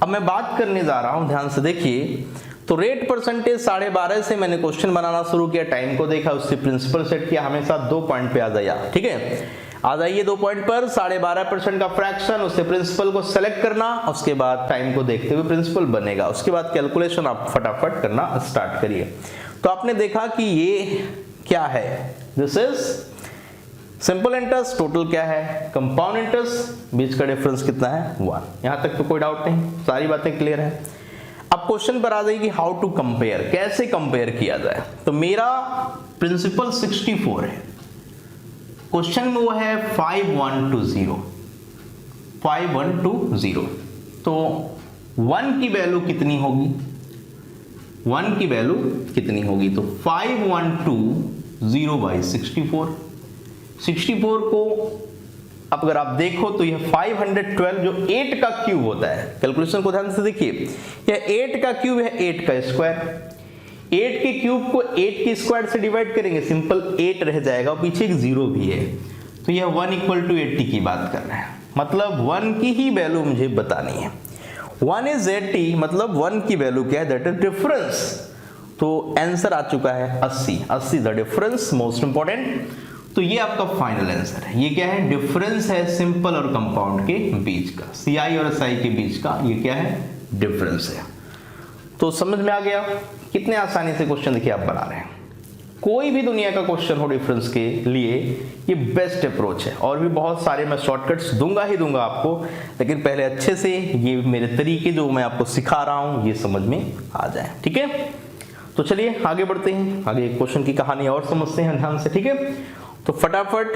अब मैं बात करने जा रहा हूं, ध्यान से देखिए। तो रेट परसेंटेज 12.5 से मैंने क्वेश्चन बनाना शुरू किया, टाइम को देखा, उससे प्रिंसिपल सेट किया, हमेशा 2 पॉइंट पे आ जाइए, ठीक है। आ जाइए 2 पॉइंट पर, 12.5% का फ्रैक्शन, उससे प्रिंसिपल को सेलेक्ट करना, उसके बाद टाइम को देखते हुए प्रिंसिपल बनेगा, उसके बाद कैलकुलेशन आप फटाफट करना स्टार्ट करिए। तो आपने देखा कि ये क्या है? This is simple interest. Total क्या है? Compound interest. बीच का डिफरेंस कितना है? 1। यहां तक तो कोई डाउट नहीं, सारी बातें क्लियर है। अब क्वेश्चन पर आ जाएगी हाउ टू कंपेयर, कैसे कंपेयर किया जाए। तो मेरा प्रिंसिपल 64 है, क्वेश्चन में वो है 5120, 5120। तो 1 की वैल्यू कितनी होगी? 1 की वैल्यू कितनी होगी? तो 5120/64। 64 को अब अगर आप देखो तो यह 512 जो 8 का क्यूब होता है, कैलकुलेशन को ध्यान से देखिए, यह 8 का क्यूब है 8 का स्क्वायर। 8 के क्यूब को 8 के स्क्वायर से डिवाइड करेंगे, सिंपल 8 रह जाएगा, पीछे एक 0 भी है। तो यह 1 = 80 की बात कर रहे हैं, मतलब 1 की ही वैल्यू मुझे बतानी है। 1 is 80 मतलब 1 की वैल्यू क्या है? That is difference. तो आंसर आ चुका है 80। 80 द डिफरेंस, मोस्ट इंपॉर्टेंट। तो ये आपका फाइनल आंसर है। ये क्या है? डिफरेंस है सिंपल और कंपाउंड के बीच का, CI और SI के बीच का ये क्या है? डिफरेंस है। तो समझ में आ गया कितने आसानी से क्वेश्चन देखिए आप बना रहे हैं। कोई भी दुनिया का क्वेश्चन हो डिफरेंस के लिए ये बेस्ट अप्रोच है, और भी बहुत सारे मैं शॉर्टकट्स दूंगा ही दूंगा आपको, लेकिन पहले अच्छे से ये मेरे तरीके जो मैं आपको सिखा रहा हूं ये समझ में आ जाए, ठीक है। तो चलिए आगे बढ़ते हैं, आगे क्वेश्चन की कहानी और समझते हैं ध्यान से, ठीक है। तो फटाफट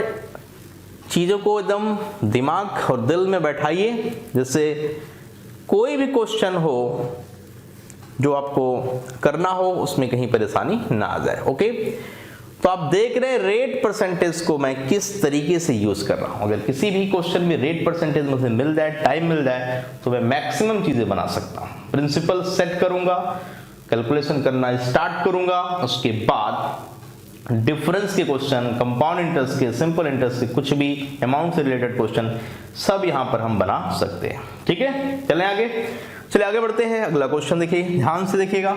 चीजों को एकदम दिमाग और दिल में बैठाइए, जैसे कोई भी क्वेश्चन हो जो आपको करना हो उसमें कहीं परेशानी ना आ जाए, ओके। तो आप देख रहे हैं रेट परसेंटेज को मैं किस तरीके से यूज कर रहा हूं। अगर किसी भी क्वेश्चन में रेट परसेंटेज मुझे मिल जाए, टाइम मिल जाए, तो मैं मैक्सिमम चीजें बना सकता हूं। प्रिंसिपल सेट करूंगा, कैलकुलेशन करना स्टार्ट करूंगा, उसके बाद डिफरेंस के क्वेश्चन, कंपाउंड इंटरेस्ट के, सिंपल इंटरेस्ट के, कुछ भी अमाउंट से रिलेटेड क्वेश्चन सब यहां पर हम बना सकते हैं, ठीक है। चलें आगे, चलिए आगे बढ़ते हैं। अगला क्वेश्चन देखिए, ध्यान से देखिएगा।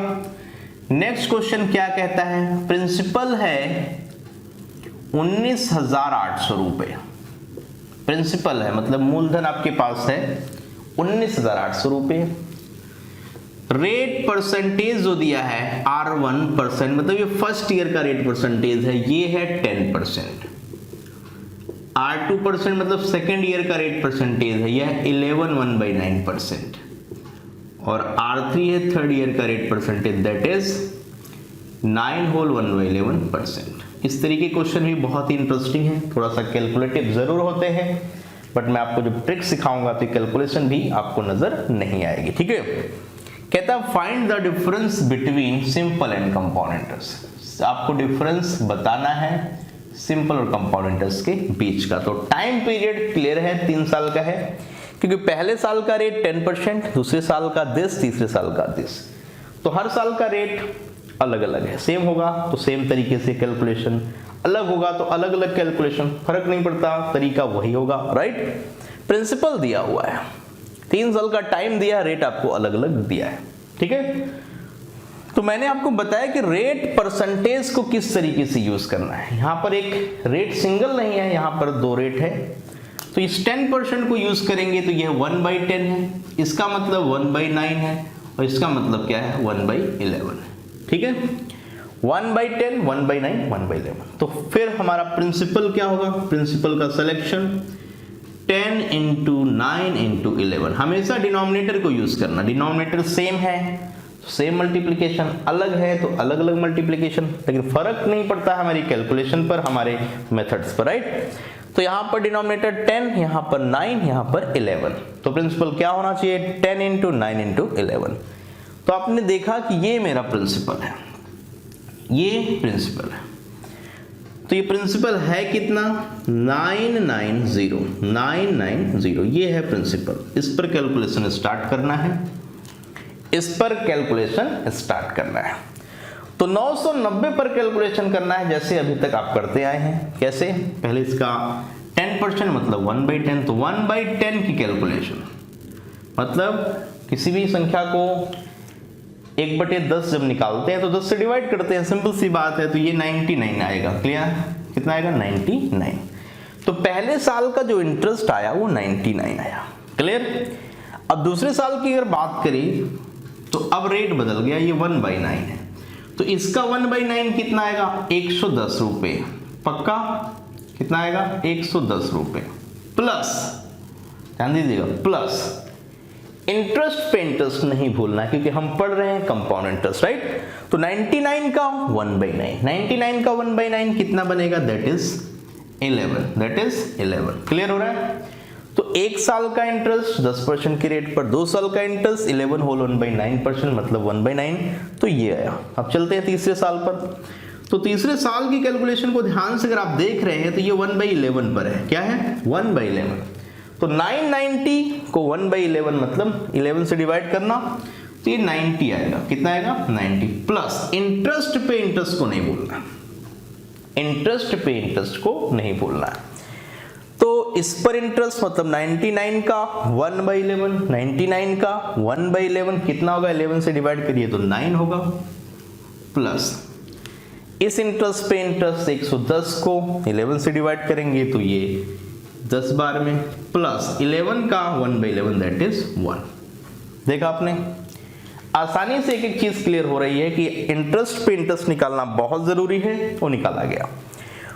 नेक्स्ट क्वेश्चन क्या कहता है? प्रिंसिपल है 19,800 रुपए। प्रिंसिपल है मतलब मूलधन आपके पास है 19,800 रुपए। रेट परसेंटेज जो दिया है R1%, मतलब ये फर्स्ट ईयर का रेट परसेंटेज है, ये है 10%। R2% मतलब सेकेंड ईयर का रेट परसेंटेज है, यह है 11/9%। और R3 है थर्ड ईयर का rate percentage, that is 9 whole 1/11%। इस तरीके के क्वेश्चन भी बहुत ही इंटरेस्टिंग है, थोड़ा सा कैलकुलेटिव जरूर होते हैं, बट मैं आपको जो ट्रिक सिखाऊंगा तो कैलकुलेशन भी आपको नजर नहीं आएगी, ठीक है। कहता है find the difference between simple and compound interest. आपको डिफरेंस बताना है सिंपल और कंपाउंड इंटरेस्ट के बीच का। तो टाइम पीरियड क्लियर है, 3 साल का है, क्योंकि पहले साल का रेट 10%, दूसरे साल का 10, तीसरे साल का 10, तो हर साल का रेट अलग अलग है। सेम होगा तो सेम तरीके से कैलकुलेशन, अलग होगा तो अलग अलग कैलकुलेशन, फर्क नहीं पड़ता, तरीका वही होगा, राइट। प्रिंसिपल दिया हुआ है, 3 साल का टाइम दिया है, रेट आपको अलग अलग दिया है, ठीक है। तो मैंने आपको बताया कि रेट परसेंटेज को किस तरीके से यूज करना है। यहां पर एक रेट सिंगल नहीं है, यहां पर 2 रेट है, तो इस 10% को यूज करेंगे तो यह 1/10 है, इसका मतलब 1/9 है, और इसका मतलब क्या है 1/11, ठीक है। 1/10, 1/9, 1/11। तो फिर हमारा प्रिंसिपल क्या होगा, प्रिंसिपल का सिलेक्शन 10 × 9 × 11, हमेशा डिनोमिनेटर को यूज करना, डिनोमिनेटर सेम है तो सेम मल्टीप्लिकेशन, अलग है तो अलग अलग मल्टीप्लिकेशन, लेकिन फर्क नहीं पड़ता हमारी कैलकुलेशन पर, हमारे मेथड्स पर, राइट। तो यहां पर डिनोमिनेटर 10, यहां पर 9, यहां पर 11, तो प्रिंसिपल क्या होना चाहिए 10 × 9 × 11। तो आपने देखा कि ये मेरा प्रिंसिपल है, ये प्रिंसिपल है, तो ये प्रिंसिपल है कितना 990, ये है प्रिंसिपल। इस पर कैलकुलेशन स्टार्ट करना है, इस पर कैलकुलेशन स्टार्ट करना है। तो 990 पर कैलकुलेशन करना है, जैसे अभी तक आप करते आए हैं। कैसे, पहले इसका 10% मतलब 1/10, तो 1/10 की कैलकुलेशन मतलब किसी भी संख्या को 1/10 जब निकालते हैं तो 10 से डिवाइड करते हैं, सिंपल सी बात है। तो ये 99 आएगा, क्लियर, कितना आएगा 99। तो पहले साल का जो इंटरेस्ट आया वो 99 आया, क्लियर। अब दूसरे साल की अगर बात करें तो अब रेट बदल गया, ये 1/9 है, तो इसका 1/9 कितना आएगा 110 रुपए, पक्का कितना आएगा 110 रुपए, प्लस ध्यान दीजिएगा प्लस इंटरेस्ट पे इंटरेस्ट नहीं भूलना, क्योंकि हम पढ़ रहे हैं कंपाउंड इंटरेस्ट, राइट। तो 99 का 1/9, 99 का 1/9 कितना बनेगा, दैट इज 11, क्लियर हो रहा है। तो 1 साल का इंटरेस्ट 10% की रेट पर, 2 साल का इंटरेस्ट 11 होल 1/9%, मतलब 1/9, तो ये आया। अब चलते हैं तीसरे साल पर। तो तीसरे साल की कैलकुलेशन को ध्यान से अगर आप देख रहे हैं तो ये 1/11 पर है, क्या है 1/11। तो 990 को 1/11 मतलब 11 से डिवाइड करना, तो ये 90 आएगा, कितना आएगा 90, प्लस इंटरेस्ट पे इंटरेस्ट को नहीं भूलना, इंटरेस्ट पे इंटरेस्ट को नहीं भूलना है। तो इस पर इंटरेस्ट मतलब 99 का 1/11, 99 का 1/11 कितना होगा, 11 से डिवाइड करिए तो 9 होगा, प्लस इस इंटरेस्ट पे इंटरेस्ट 110 को 11 से डिवाइड करेंगे तो ये 10 बार में, प्लस 11 का 1/11 दैट इज 1। देखा आपने, आसानी से एक एक चीज क्लियर हो रही है कि इंटरेस्ट पे इंटरेस्ट निकालना बहुत जरूरी है, वो निकाला गया।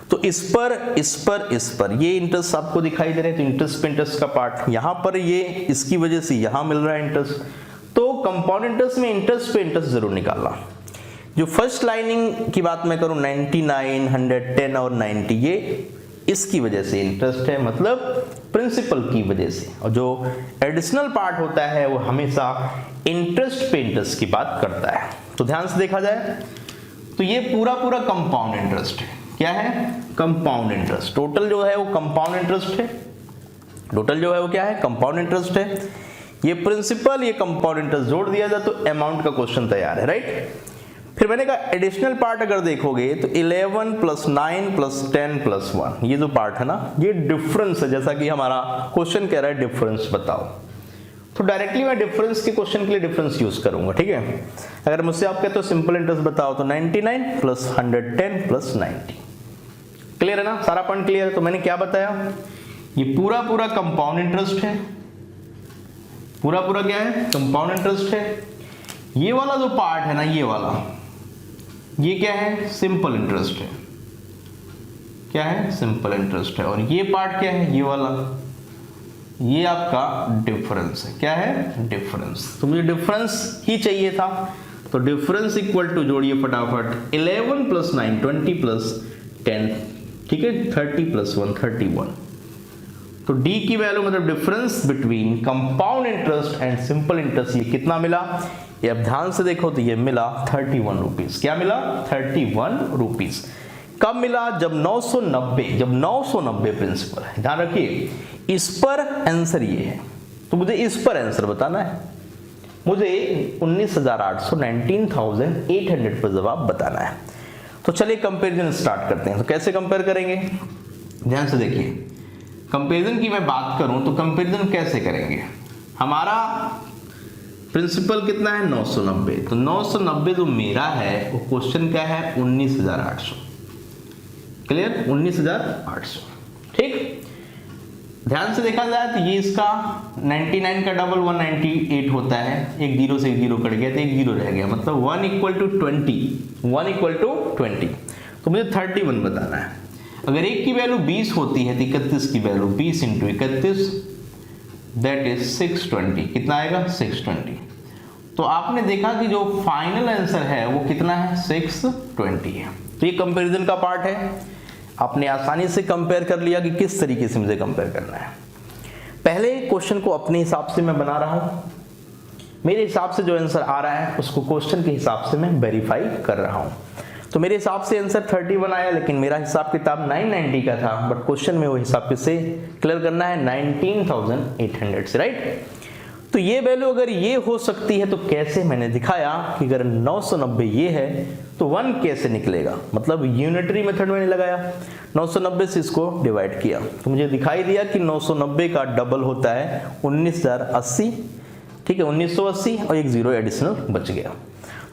तो इस पर ये इंटरेस्ट आपको दिखाई दे रहे हैं, तो इंटरेस्ट पे इंटरेस्ट का पार्ट यहां पर, ये इसकी वजह से यहां मिल रहा है इंटरेस्ट। तो कंपाउंड इंटरेस्ट में इंटरेस्ट पे इंटरेस्ट जरूर निकालना। जो फर्स्ट लाइनिंग की बात मैं करूं 99, 110 और 90, ये इसकी वजह से इंटरेस्ट है, मतलब प्रिंसिपल की वजह से। और जो एडिशनल पार्ट होता है वो हमेशा इंटरेस्ट पे इंटरेस्ट की बात करता है। तो ध्यान से देखा जाए तो ये पूरा कंपाउंड इंटरेस्ट है, क्या है कंपाउंड इंटरेस्ट। टोटल जो है वो कंपाउंड इंटरेस्ट है, टोटल जो है वो क्या है कंपाउंड इंटरेस्ट है। ये प्रिंसिपल ये कंपाउंड इंटरेस्ट जोड़ दिया जाए तो अमाउंट का क्वेश्चन तैयार है, राइट। फिर मैंने कहा एडिशनल पार्ट अगर देखोगे तो 11 + 9 + 10 + 1, ये जो पार्ट है ना, ये डिफरेंस है। जैसा कि हमारा क्वेश्चन कह रहा है डिफरेंस बताओ, तो डायरेक्टली मैं डिफरेंस के क्वेश्चन के लिए डिफरेंस यूज करूंगा, ठीक है। अगर मुझसे आप कहते हो सिंपल इंटरेस्ट बताओ तो 99 + 110 + 90, क्लियर है ना, सारा पॉइंट क्लियर है। तो मैंने क्या बताया, ये पूरा कंपाउंड इंटरेस्ट है, पूरा क्या है कंपाउंड इंटरेस्ट है। ये वाला जो पार्ट है ना, ये वाला, ये क्या है सिंपल इंटरेस्ट है, क्या है सिंपल इंटरेस्ट है। और ये पार्ट क्या है, ये वाला, ये आपका डिफरेंस है, क्या है डिफरेंस। तो मुझे डिफरेंस ही चाहिए था, तो डिफरेंस इक्वल टू जोड़िए फटाफट 11 + 9 20 + 10, ठीक है 30 + 1 31, तो डी की वैल्यू मतलब difference between compound interest and simple interest ये कितना मिला, ये अब ध्यान से देखो तो ये मिला 31 रुपीज। क्या मिला? 31 रुपीज। कब मिला? जब 990 प्रिंसिपल है, ध्यान रखिए। इस पर आंसर ये है, तो मुझे इस पर आंसर बताना है। मुझे 19,800 पर जवाब बताना है। तो चलिए कंपैरिजन स्टार्ट करते हैं। तो कैसे कंपेयर करेंगे, ध्यान से देखिए। कंपैरिजन की मैं बात करूं तो कंपैरिजन कैसे करेंगे? हमारा प्रिंसिपल कितना है? 990। तो 990 जो मेरा है वो क्वेश्चन क्या है? 19,800। क्लियर? 19,800। ठीक, ध्यान से देखा जाए तो ये इसका 99 का डबल 198 होता है। एक जीरो से एक जीरो कट गया तो एक जीरो रह गया, मतलब 1 = 20। तो मुझे 31 बताना है। अगर एक की वैल्यू 20 होती है तो 31 की वैल्यू 20 × 31 दैट इज 620। कितना आएगा? 620। तो आपने देखा कि जो फाइनल आंसर है वो कितना है? 620 है। तो ये कंपैरिजन का पार्ट है। आपने आसानी से कंपेयर कर लिया कि किस तरीके से मुझे कंपेयर करना है। पहले क्वेश्चन को अपने हिसाब से मैं बना रहा हूं, मेरे हिसाब से जो आंसर आ रहा है उसको क्वेश्चन के हिसाब से मैं वेरीफाई कर रहा हूं। तो मेरे हिसाब से आंसर 31 आया, लेकिन मेरा हिसाब किताब 990 का था, बट क्वेश्चन में वो हिसाब से क्लियर करना है 19,800 से, राइट। तो ये वैल्यू अगर ये हो सकती है तो कैसे? मैंने दिखाया कि अगर 990 ये है तो 1 कैसे निकलेगा, मतलब यूनिटरी मेथड मैंने लगाया, 990 से इसको डिवाइड किया तो मुझे दिखाई दिया कि 990 का डबल होता है 19,080। ठीक है, 1980 और एक जीरो एडिशनल बच गया।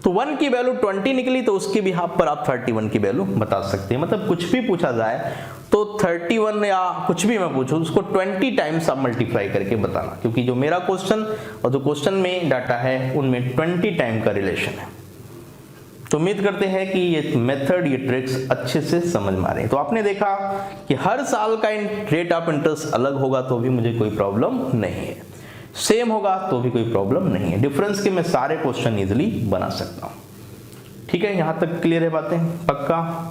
तो 1 की वैल्यू 20 निकली, तो उसके बिहाफ पर आप 31 की वैल्यू बता सकते हैं। मतलब कुछ भी पूछा जाए तो 31 या कुछ भी मैं पूछूं उसको 20 टाइम्स आप मल्टीप्लाई करके बताना, क्योंकि जो मेरा क्वेश्चन और जो क्वेश्चन में डाटा है उनमें 20 टाइम का रिलेशन है। तो उम्मीद करते हैं कि ये मेथड, ये ट्रिक्स अच्छे से समझ में आ रहे हैं। तो आपने देखा कि हर साल का रेट ऑफ इंटरेस्ट अलग होगा तो भी मुझे कोई प्रॉब्लम नहीं है, सेम होगा तो भी कोई प्रॉब्लम नहीं है। डिफरेंस के मैं सारे क्वेश्चन इजीली बना सकता हूं। ठीक है, यहां तक क्लियर है बातें? पक्का?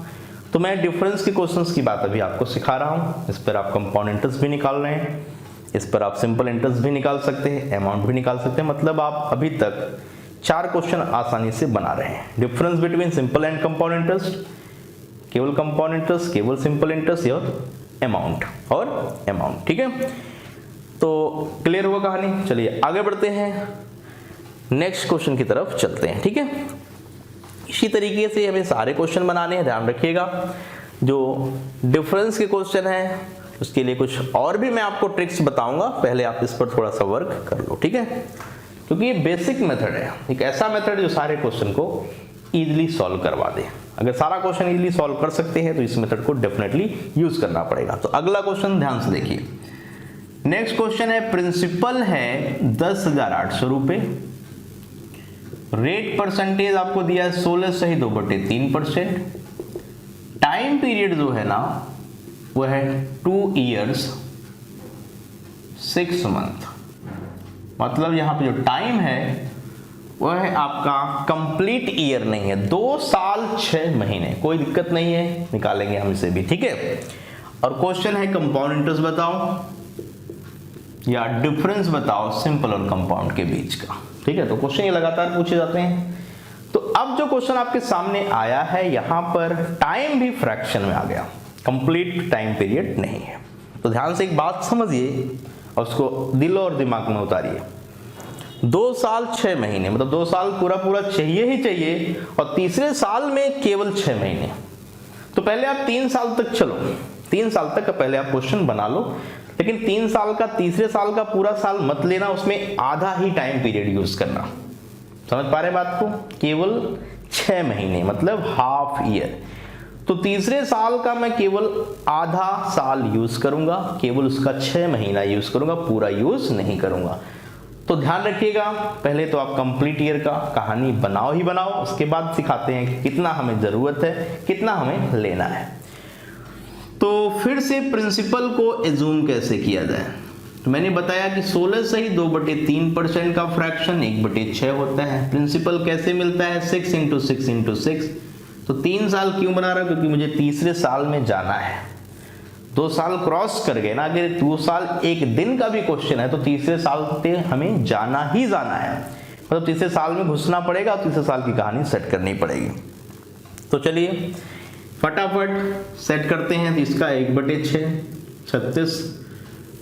तो मैं डिफरेंस के क्वेश्चंस की बात अभी आपको सिखा रहा हूं। इस पर आप कंपाउंड इंटरेस्ट भी निकाल रहे हैं, इस पर आप सिंपल इंटरेस्ट भी निकाल सकते हैं, अमाउंट भी निकाल सकते हैं। मतलब आप अभी तक 4 क्वेश्चन आसानी से बना रहे हैं। Difference between simple and compound interest, केवल कंपाउंड इंटरेस्ट, केवल सिंपल इंटरेस्ट और अमाउंट। ठीक है, तो क्लियर हुआ कहानी। चलिए आगे बढ़ते हैं, नेक्स्ट क्वेश्चन की तरफ चलते हैं। ठीक है, इसी तरीके से हमें सारे क्वेश्चन बनाने हैं। ध्यान रखिएगा, जो डिफरेंस के क्वेश्चन है उसके लिए कुछ और भी मैं आपको ट्रिक्स बताऊंगा, पहले आप इस पर थोड़ा सा वर्क कर लो। ठीक है, क्योंकि ये बेसिक मेथड है, एक ऐसा मेथड जो सारे क्वेश्चन को इजीली सॉल्व करवा दे। अगर सारा क्वेश्चन इजीली सॉल्व कर सकते हैं तो इस मेथड को डेफिनेटली यूज करना पड़ेगा। तो अगला क्वेश्चन ध्यान से देखिए। नेक्स्ट क्वेश्चन है, प्रिंसिपल है 10,800 रुपए, रेट परसेंटेज आपको दिया है 16 सही 2/3%, टाइम पीरियड जो है ना वो है 2 years 6 month। मतलब यहां पे जो टाइम है वो है आपका कंप्लीट ईयर नहीं है, 2 साल 6 महीने। कोई दिक्कत नहीं है, निकालेंगे हम इसे भी। ठीक है, और क्वेश्चन है कंपाउंड इंटरेस्ट बताओ या डिफरेंस बताओ सिंपल और कंपाउंड के बीच का। ठीक है, तो क्वेश्चन ये लगातार पूछे जाते हैं। तो अब जो क्वेश्चन आपके सामने आया है यहां पर टाइम भी फ्रैक्शन में आ गया, कंप्लीट टाइम पीरियड नहीं है। तो ध्यान से एक बात समझिए और उसको दिल और दिमाग में उतारिए। 2 साल 6 महीने मतलब 2 साल पूरा चाहिए ही चाहिए, और तीसरे साल में केवल 6 महीने। तो पहले आप 3 साल तक चलो, 3 साल तक का पहले आप क्वेश्चन बना लो, लेकिन 3 साल का तीसरे साल का पूरा साल मत लेना, उसमें आधा ही टाइम पीरियड यूज करना। समझ पा रहे बात को? केवल 6 महीने मतलब हाफ ईयर। तो तीसरे साल का मैं केवल आधा साल यूज करूंगा, केवल उसका 6 महीना यूज करूंगा, पूरा यूज नहीं करूंगा। तो ध्यान रखिएगा, पहले तो आप कंप्लीट ईयर का कहानी बनाओ ही बनाओ, उसके बाद सिखाते हैं कि कितना हमें जरूरत है, कितना हमें लेना है। तो फिर से प्रिंसिपल को एज्यूम कैसे किया जाए। तो मैंने बताया कि 16 सही 2/3% का फ्रैक्शन 1/6 होता है। प्रिंसिपल कैसे मिलता है? 6 × 6 × 6। तो 3 साल क्यों बना रहा हूं? क्योंकि मुझे तीसरे साल में जाना है। 2 साल क्रॉस कर गए ना, अगर 2 साल 1 दिन का भी क्वेश्चन है तो तीसरे साल पे हमें जाना ही जाना है, मतलब तीसरे साल में घुसना पड़ेगा, तीसरे साल की कहानी सेट करनी पड़ेगी। तो चलिए फटाफट सेट करते हैं। तो इसका 1/6 36,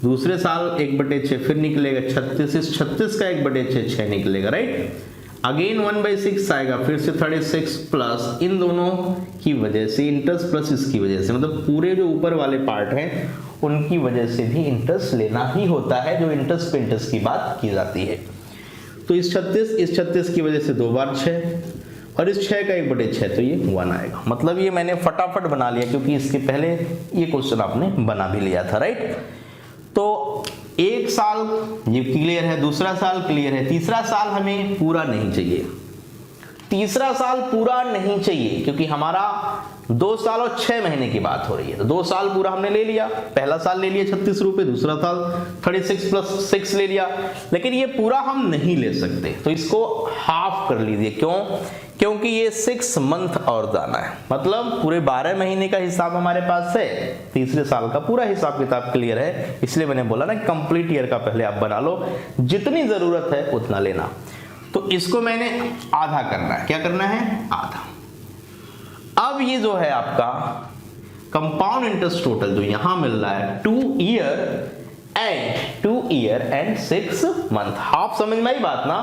दूसरे साल 1/6 फिर निकलेगा 36, इस 36 का 1/6 6 निकलेगा, राइट। अगेन 1/6 आएगा, फिर से 36 प्लस इन दोनों की वजह से इंटरेस्ट प्लस इसकी वजह से, मतलब पूरे जो ऊपर वाले पार्ट हैं उनकी वजह से भी इंटरेस्ट लेना ही होता है, जो इंटरेस्ट पे इंटरेस्ट की बात की जाती है। तो इस 36 की वजह से 2 बार 6 और इस 6 का 1/6 तो ये 1 आएगा। मतलब ये मैंने फटाफट बना लिया क्योंकि इसके पहले ये क्वेश्चन आपने बना भी लिया था, राइट। तो 1 साल ये क्लियर है, दूसरा साल क्लियर है, तीसरा साल हमें पूरा नहीं चाहिए। तीसरा साल पूरा नहीं चाहिए क्योंकि हमारा 2 साल और 6 महीने की बात हो रही है। तो 2 साल पूरा हमने ले लिया, पहला साल ले लिया 36 रुपए, दूसरा साल 36 प्लस 6 ले लिया, लेकिन ये पूरा हम नहीं ले सकते, तो इसको हाफ कर लीजिए। क्यों? क्योंकि ये 6 मंथ और जाना है, मतलब पूरे 12 महीने का हिसाब हमारे पास है, तीसरे साल का पूरा हिसाब किताब क्लियर है। इसलिए मैंने बोला ना कंप्लीट ईयर का पहले आप बना लो, जितनी जरूरत है उतना लेना। तो इसको मैंने आधा करना है, क्या करना है? आधा। अब ये जो है आपका कंपाउंड इंटरेस्ट टोटल जो यहां मिल रहा है 2 ईयर एंड 6 मंथ, हाफ समझ में आई बात ना।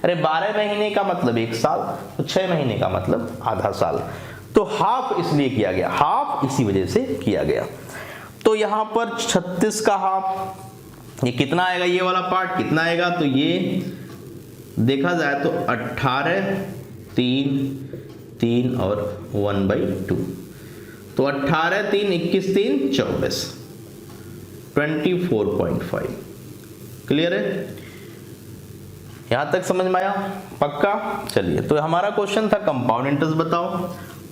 अरे 12 महीने का मतलब 1 साल, तो 6 महीने का मतलब आधा साल, तो हाफ इसलिए किया गया, हाफ इसी वजह से किया गया। तो यहां पर 36 का हाफ ये कितना आएगा, ये वाला पार्ट कितना आएगा, तो ये देखा जाए तो 18 3 और 1/2, तो 18 3 21 3 24 24.5। क्लियर है? यहां तक समझ में आया? पक्का? चलिए, तो हमारा क्वेश्चन था कंपाउंड इंटरेस्ट बताओ।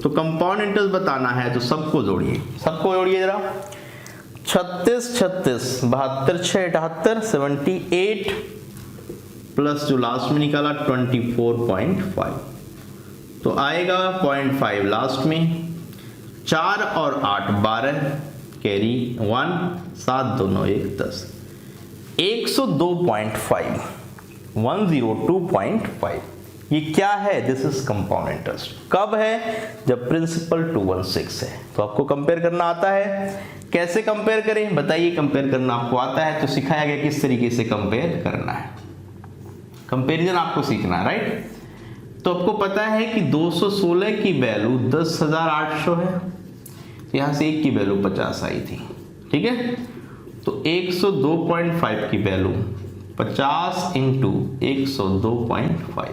तो कंपाउंड इंटरेस्ट बताना है तो सबको जोड़िए, जरा। 36 36 72 6 78 78 प्लस जो लास्ट में निकाला 24.5, तो आएगा 0.5 लास्ट में, 4 और 8 12 कैरी 1 7 दोनों 1 10 102.5 102.5। ये क्या है? This is compound interest. कब है? जब प्रिंसिपल 216 है। तो आपको कंपेयर करना आता है, कैसे कंपेयर करें बताइए? कंपेयर करना आपको आता है तो सिखाया गया किस तरीके से कंपेयर करना है, कंपैरिजन आपको सीखना है, राइट। तो आपको पता है कि 216 की वैल्यू 10,800 है, तो यहां से 1 की वैल्यू 50 आई थी, ठीक है। तो 102.5 की वैल्यू 50 इंटू 102.5।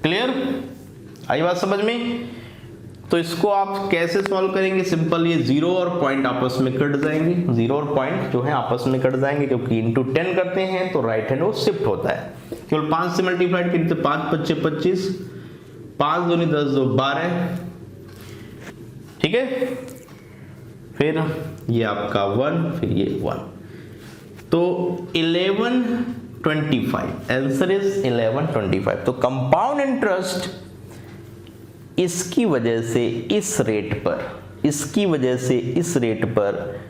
क्लियर? आई बात समझ में? तो इसको आप कैसे सॉल्व करेंगे? सिंपल, ये 0 और पॉइंट आपस में कट जाएंगे, 0 और पॉइंट जो है आपस में कट जाएंगे, क्योंकि इंटू 10 करते हैं तो राइट हैंड वो शिफ्ट होता है। केवल 5 से मल्टीप्लाइड करें तो 5 5 25, 5 दूनी 10 2 12, ठीक है। फिर ये आपका 1, फिर ये 1, तो 1125, आंसर इज 1125। तो कंपाउंड इंटरेस्ट इसकी वजह से इस रेट पर, इसकी वजह से इस रेट पर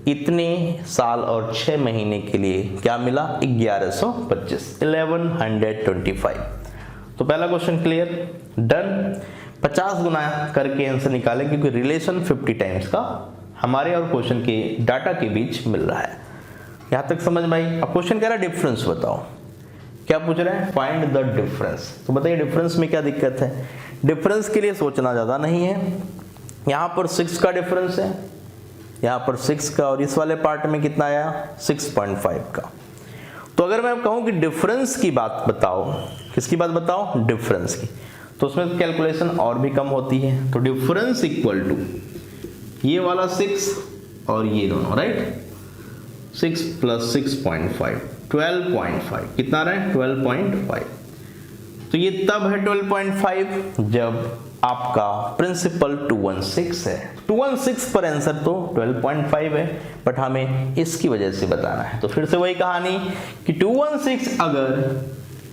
इतने साल और 6 महीने के लिए क्या मिला? 1125, 1125। तो पहला क्वेश्चन क्लियर, डन। 50 गुना करके आंसर निकालें, क्योंकि रिलेशन 50 टाइम्स का हमारे और क्वेश्चन के डाटा के बीच मिल रहा है। यहां तक समझ में आई? अब क्वेश्चन कह रहा है डिफरेंस बताओ। क्या पूछ रहा है? Find the difference. तो बताइए डिफरेंस में क्या दिक्कत है? डिफरेंस के लिए सोचना ज्यादा नहीं है। यहां पर 6 का डिफरेंस है, यहां पर 6 का, और इस वाले पार्ट में कितना आया? 6.5 का। तो अगर मैं कहूं कि डिफरेंस की बात बताओ, किसकी बात बताओ? डिफरेंस की, तो उसमें कैलकुलेशन और भी कम होती है। तो डिफरेंस इक्वल टू ये वाला 6 और ये दोनों, राइट। 6 प्लस 6.5 12.5, कितना रहा है? 12.5। तो ये तब है 12.5 जब आपका प्रिंसिपल 216 है। 216 पर आंसर तो 12.5 है, बट हमें इसकी वजह से बताना है। तो फिर से वही कहानी कि 216 अगर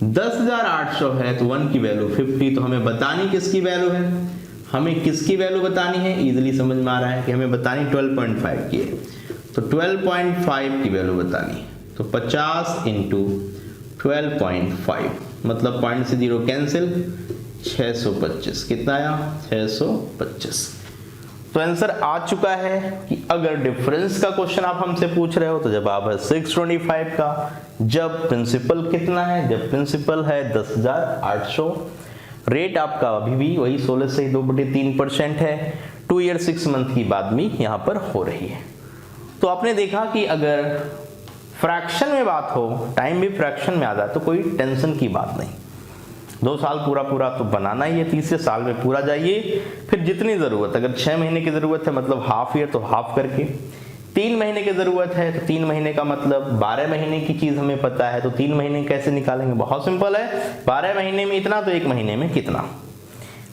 10,800 है तो 1 की वैल्यू 50, तो हमें बतानी किसकी वैल्यू है? हमें किसकी वैल्यू बतानी है, इजीली समझ में आ रहा है कि हमें बतानी 12.5 की है, तो 12.5 की वैल्यू बतानी है। तो 50 इंटू 12.5 मतलब पॉइंट से 0 कैंसिल, 625 कितना आया, 625। तो आंसर आ चुका है कि अगर डिफरेंस का क्वेश्चन आप हमसे पूछ रहे हो तो जवाब है 625 का। जब प्रिंसिपल कितना है, जब प्रिंसिपल है 10,800, रेट आपका अभी भी वही 16 से 2/3% है, 2 ईयर 6 मंथ की बात भी यहाँ पर हो रही है। तो आपने देखा कि अगर फ्रैक्शन में बात हो, टाइम भी फ्रैक्शन में आ जाए तो कोई टेंशन की बात नहीं। 2 साल पूरा तो बनाना ही है, तीसरे साल में पूरा जाइए, फिर जितनी ज़रूरत, अगर 6 महीने की ज़रूरत है मतलब हाफ ईयर तो हाफ करके, 3 महीने की ज़रूरत है तो 3 महीने का मतलब 12 महीने की चीज़ हमें पता है, तो 3 महीने कैसे निकालेंगे, बहुत सिंपल है, 12 महीने में इतना तो 1 महीने में कितना,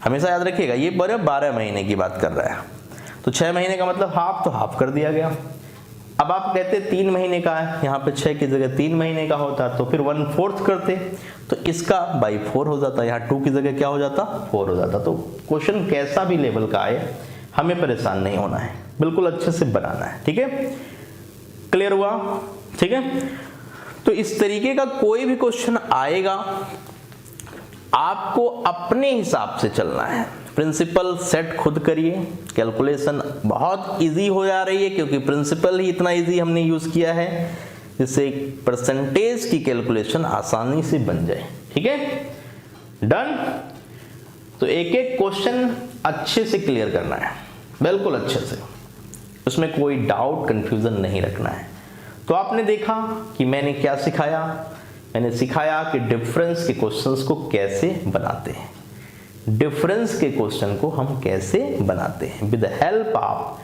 हमेशा याद रखिएगा ये 12 महीने की बात कर रहा है, तो 6 महीने का मतलब हाफ, तो हाफ कर दिया गया। अब आप कहते 3 महीने का है, यहाँ पे 6 की जगह 3 महीने का होता तो फिर 1/4 करते, तो इसका बाई 4 हो जाता, यहाँ 2 की जगह क्या हो जाता, 4 हो जाता। तो क्वेश्चन कैसा भी लेवल का आए हमें परेशान नहीं होना है, बिल्कुल अच्छे से बनाना है, ठीक है, क्लियर हुआ, ठीक है। तो इस तरीके का कोई भी क्वेश्चन आएगा आपको अपने हिसाब से चलना है, प्रिंसिपल सेट खुद करिए, कैलकुलेशन बहुत इजी हो जा रही है क्योंकि प्रिंसिपल ही इतना इजी हमने यूज किया है जिससे परसेंटेज की कैलकुलेशन आसानी से बन जाए, ठीक है, डन। तो एक एक क्वेश्चन अच्छे से क्लियर करना है, बिल्कुल अच्छे से, उसमें कोई डाउट कंफ्यूजन नहीं रखना है। तो आपने देखा कि मैंने क्या सिखाया, मैंने सिखाया कि डिफरेंस के क्वेश्चंस को कैसे बनाते हैं, डिफरेंस के क्वेश्चन को हम कैसे बनाते हैं with help of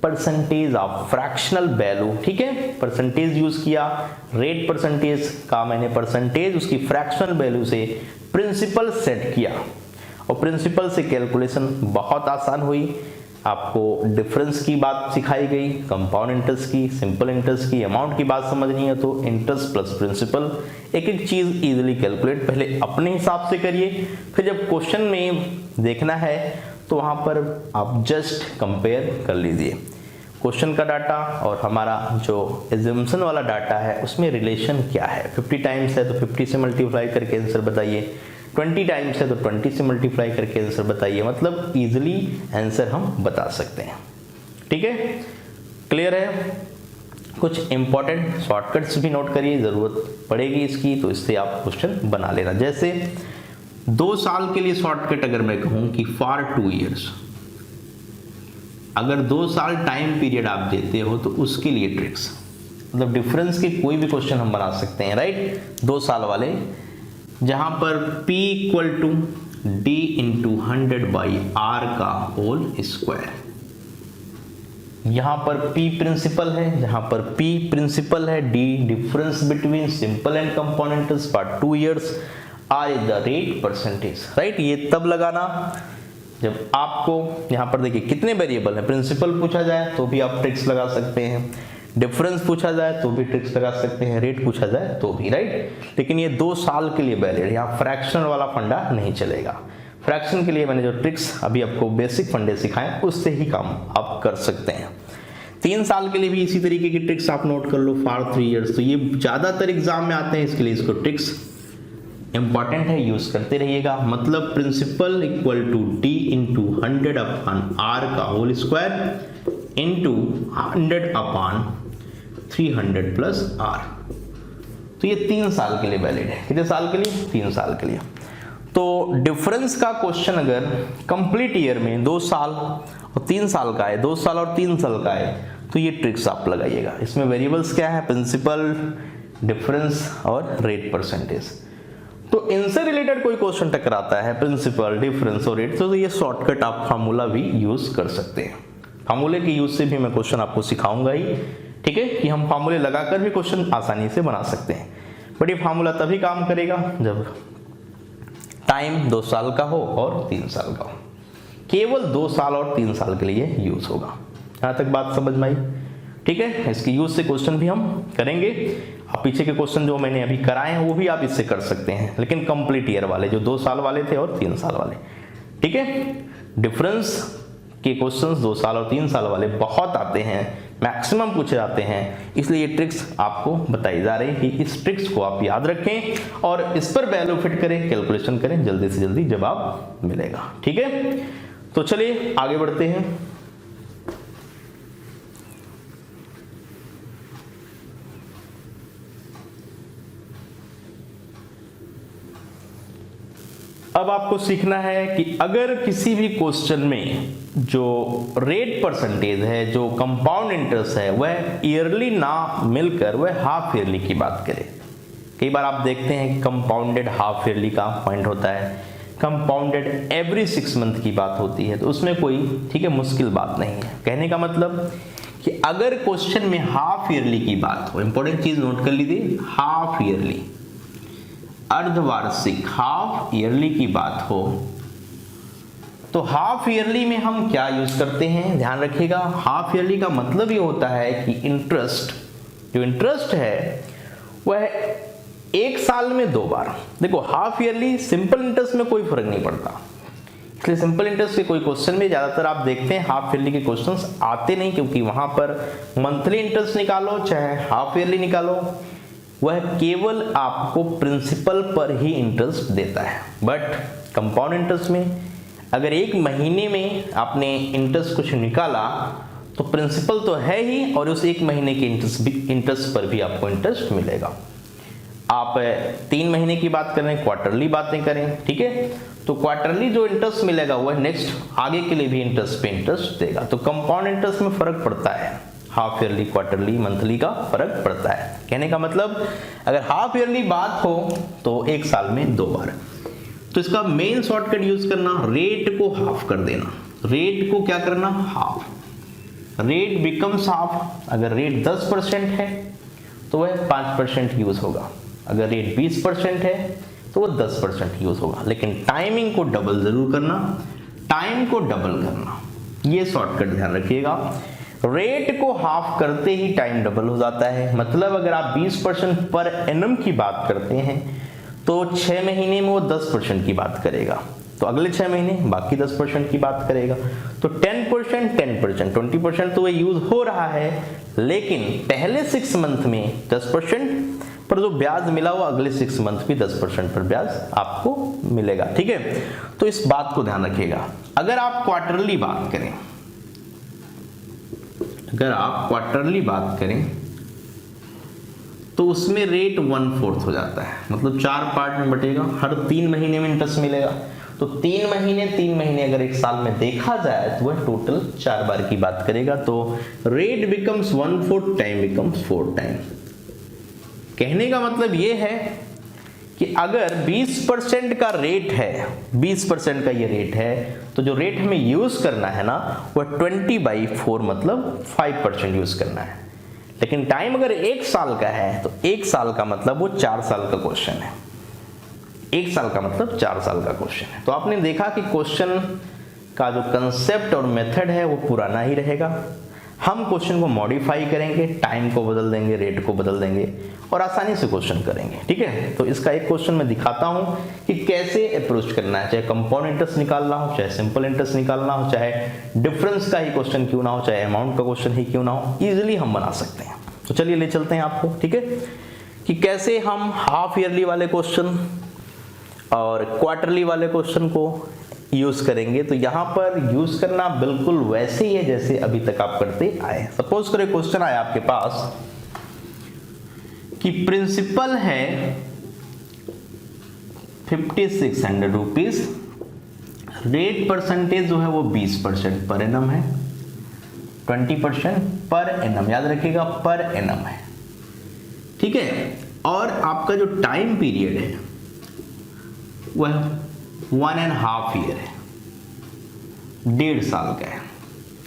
percentage of fractional value, ठीक है, परसेंटेज यूज किया, रेट परसेंटेज का मैंने परसेंटेज उसकी फ्रैक्शनल वैल्यू से प्रिंसिपल सेट किया और प्रिंसिपल से कैलकुलेशन बहुत आसान हुई। आपको डिफरेंस की बात सिखाई गई, कंपाउंड इंटरेस्ट की, सिंपल इंटरेस्ट की, अमाउंट की बात समझनी है तो इंटरेस्ट प्लस प्रिंसिपल, एक एक चीज इजीली कैलकुलेट पहले अपने हिसाब से करिए, फिर जब क्वेश्चन में देखना है तो वहां पर आप जस्ट कंपेयर कर लीजिए क्वेश्चन का डाटा और हमारा जो एजम्पशन वाला डाटा है उसमें रिलेशन क्या है। 50 टाइम्स है तो 50 से मल्टीप्लाई करके आंसर बताइए, 20 टाइम्स है तो 20 से मल्टीप्लाई करके आंसर बताइए, मतलब इजीली आंसर हम बता सकते हैं, ठीक है, क्लियर है। कुछ इंपॉर्टेंट शॉर्टकट्स भी नोट करिए, जरूरत पड़ेगी इसकी तो इससे आप क्वेश्चन बना लेना। जैसे 2 साल के लिए शॉर्टकट अगर मैं कहूं कि फॉर 2 इयर्स, अगर 2 साल टाइम पीरियड आप देते हो तो उसके लिए ट्रिक्स, मतलब डिफरेंस के कोई भी क्वेश्चन हम बना सकते हैं, राइट, 2 साल वाले, जहां पर P equal to D into 100 by R का होल स्क्वायर, यहां पर P प्रिंसिपल है, जहां पर P प्रिंसिपल है, D difference between simple and compound interest for 2 years, R is the rate percentage, right. ये तब लगाना जब आपको यहां पर देखिए कितने वेरिएबल है, प्रिंसिपल पूछा जाए तो भी आप ट्रिक्स लगा सकते हैं, डिफरेंस पूछा जाए तो भी ट्रिक्स लगा सकते हैं, रेट पूछा जाए तो भी, राइट। लेकिन ये 2 साल के लिए वैलिड, यहाँ फ्रैक्शन वाला फंडा नहीं चलेगा। फ्रैक्शन के लिए मैंने जो ट्रिक्स अभी आपको बेसिक फंडे सिखाए उससे ही काम आप कर सकते हैं। 3 साल के लिए भी इसी तरीके की ट्रिक्स आप नोट कर लो, फॉर 3 इयर्स, तो ये ज्यादातर एग्जाम में आते हैं, इसके लिए इसको ट्रिक्स इंपॉर्टेंट है, यूज करते रहिएगा। मतलब principal equal to D into 100 upon R का whole square into 100 upon 300 plus R, तो ये 3 साल के लिए वैलिड है। कितने साल के लिए? 3 साल के लिए। तो डिफरेंस का क्वेश्चन अगर कंप्लीट ईयर में 2 साल और 3 साल का है, 2 साल और 3 साल का है, तो ये ट्रिक्स आप लगाइएगा। इसमें वेरिएबल्स क्या है? प्रिंसिपल, डिफरेंस और रेट परसेंटेज। तो इनसे रिलेटेड कोई क्वेश्चन टकराता है, प्रिंसिपल, डिफरेंस और रेट, तो ये शॉर्टकट आप फार्मूला भी यूज कर सकते हैं। फार्मूले के यूज से भी मैं क्वेश्चन आपको सिखाऊंगा ही, ठीक है, कि हम फार्मूले लगाकर भी क्वेश्चन आसानी से बना सकते हैं। बट ये फार्मूला तभी काम करेगा जब टाइम 2 साल का हो और 3 साल का हो। केवल 2 साल और 3 साल के लिए यूज होगा। यहां तक बात समझ में आई? ठीक है, इसके यूज से क्वेश्चन भी हम करेंगे। आप पीछे के क्वेश्चन जो मैंने अभी कराए हैं वो भी आप इससे कर सकते हैं, लेकिन कंप्लीट ईयर वाले, जो 2 साल वाले थे और 3 साल वाले। ठीक है, डिफरेंस के क्वेश्चंस 2 साल और 3 साल वाले बहुत आते हैं, मैक्सिमम पूछे जाते हैं, इसलिए ये ट्रिक्स आपको बताई जा रही है कि इस ट्रिक्स को आप याद रखें और इस पर वैल्यू फिट करें, कैलकुलेशन करें, जल्दी से जल्दी जवाब मिलेगा। ठीक है, तो चलिए आगे बढ़ते हैं। अब आपको सीखना है कि अगर किसी भी क्वेश्चन में जो रेट परसेंटेज है, जो कंपाउंड इंटरेस्ट है, वह ईयरली ना मिलकर वह हाफ ईयरली की बात करे। कई बार आप देखते हैं कंपाउंडेड हाफ ईयरली का पॉइंट होता है, कंपाउंडेड एवरी 6 मंथ की बात होती है, तो उसमें कोई ठीक है मुश्किल बात नहीं है। कहने का मतलब कि अगर क्वेश्चन में हाफ ईयरली की बात हो, इंपॉर्टेंट चीज नोट कर लीजिए, हाफ ईयरली, अर्धवार्षिक, हाफ ईयरली की बात हो, तो हाफ ईयरली में हम क्या यूज करते हैं, ध्यान रखिएगा। हाफ ईयरली का मतलब ये होता है कि इंटरेस्ट, जो इंटरेस्ट है वह 1 साल में 2 बार। देखो हाफ ईयरली सिंपल इंटरेस्ट में कोई फर्क नहीं पड़ता, इसलिए सिंपल इंटरेस्ट के कोई क्वेश्चन में ज्यादातर आप देखते हैं हाफ ईयरली के क्वेश्चंस आते नहीं, क्योंकि वहां पर मंथली इंटरेस्ट निकालो चाहे हाफ ईयरली निकालो, वह केवल आपको प्रिंसिपल पर ही इंटरेस्ट देता है। बट कंपाउंड इंटरेस्ट में अगर 1 महीने में आपने इंटरेस्ट कुछ निकाला तो प्रिंसिपल तो है ही, और उस 1 महीने के इंटरेस्ट पर भी आपको इंटरेस्ट मिलेगा। आप 3 महीने की बात करें, क्वार्टरली बातें करें, ठीक है, तो क्वार्टरली जो इंटरेस्ट मिलेगा वह नेक्स्ट आगे के लिए भी इंटरेस्ट पे इंटरेस्ट देगा। तो कंपाउंड इंटरेस्ट में फर्क पड़ता है, हाफ ईयरली, क्वार्टरली, मंथली का फर्क पड़ता है। कहने का मतलब अगर हाफ ईयरली बात हो तो 1 साल में 2 बार। तो इसका मेन शॉर्टकट यूज करना, रेट को हाफ कर देना। रेट को क्या करना, हाफ, रेट बिकम्स हाफ। अगर रेट 10% है तो वह 5% यूज होगा, अगर रेट 20% है तो वह 10% यूज होगा। लेकिन टाइमिंग को डबल जरूर करना, टाइम को डबल करना, ये शॉर्टकट ध्यान रखिएगा। रेट को हाफ करते ही टाइम डबल हो जाता है। मतलब अगर आप 20% पर एनम की बात करते हैं तो 6 महीने में वो 10% की बात करेगा, तो अगले 6 महीने बाकी 10% की बात करेगा। तो 10%, 10%, 20% तो वो यूज हो रहा है, लेकिन पहले 6 मंथ में 10% पर जो ब्याज मिला वो अगले 6 मंथ भी 10% पर ब्याज आपको मिलेगा। ठीक है, तो इस बात को ध्यान रखिएगा। अगर आप क्वार्टरली बात करें, अगर आप क्वार्टरली बात करें तो उसमें रेट 1/4 हो जाता है, मतलब 4 पार्ट में बटेगा, हर 3 महीने में इंटरेस्ट मिलेगा। तो 3 महीने अगर 1 साल में देखा जाए तो वह टोटल 4 बार की बात करेगा। तो rate becomes 1/4, time becomes 4 time. कहने का मतलब यह है कि अगर 20% का रेट है, 20% का ये रेट है, तो जो रेट हमें यूज करना है ना वह 20/4 मतलब 5% यूज करना है। लेकिन टाइम अगर 1 साल का है तो 1 साल का मतलब वो 4 साल का क्वेश्चन है। 1 साल का मतलब 4 साल का क्वेश्चन है। तो आपने देखा कि क्वेश्चन का जो कंसेप्ट और मेथड है वो पुराना ही रहेगा। हम क्वेश्चन को मॉडिफाई करेंगे, टाइम को बदल देंगे, रेट को बदल देंगे और आसानी से क्वेश्चन करेंगे। ठीक है, तो इसका एक क्वेश्चन मैं दिखाता हूं कि कैसे अप्रोच करना है, चाहे कंपाउंड इंटरेस्ट निकालना हो, चाहे सिंपल इंटरेस्ट निकालना हो, चाहे डिफरेंस का ही क्वेश्चन क्यों ना हो, चाहे अमाउंट का क्वेश्चन ही क्यों ना हो, इजिली हम बना सकते हैं। तो चलिए ले चलते हैं आपको, ठीक है, कि कैसे हम हाफ ईयरली वाले क्वेश्चन और क्वार्टरली वाले क्वेश्चन को यूज करेंगे। तो यहां पर यूज करना बिल्कुल वैसे ही है जैसे अभी तक आप करते आए। सपोज करें क्वेश्चन आया आपके पास कि प्रिंसिपल है 5600 रुपीज, रेट परसेंटेज जो है वो 20% पर एनम है, 20% पर एनम, याद रखिएगा पर एनम है। ठीक है, और आपका जो टाइम पीरियड है वह 1.5 ईयर है, 1.5 साल का है।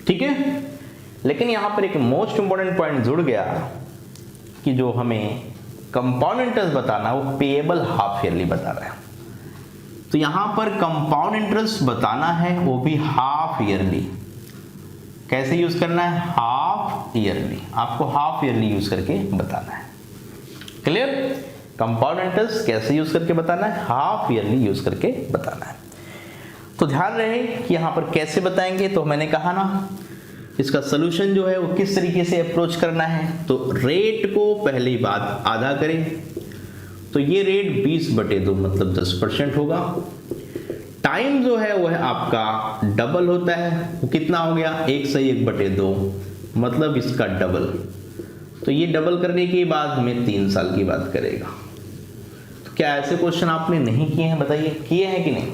ठीक है, लेकिन यहां पर एक मोस्ट इंपॉर्टेंट पॉइंट जुड़ गया कि जो हमें कंपाउंड इंटरेस्ट बताना वो पेएबल हाफ ईयरली बता रहा है। तो यहां पर कंपाउंड इंटरेस्ट बताना है वो भी हाफ ईयरली। कैसे यूज करना है, हाफ ईयरली, आपको हाफ ईयरली यूज करके बताना है। क्लियर, कंपाउंड इंटरेस्ट कैसे यूज करके बताना है, हाफ ईयरली यूज करके बताना है। तो ध्यान रहे कि यहाँ पर कैसे बताएंगे, तो मैंने कहा ना इसका सोल्यूशन जो है वो किस तरीके से अप्रोच करना है। तो रेट को पहली बात आधा करें, तो ये रेट 20/2 मतलब 10% होगा। टाइम जो है वह आपका डबल होता है, वो कितना हो गया 1/2 मतलब इसका डबल। तो ये डबल करने के बाद हमें 3 साल की बात करेगा। तो क्या ऐसे क्वेश्चन आपने नहीं किए हैं, बताइए किए हैं कि नहीं?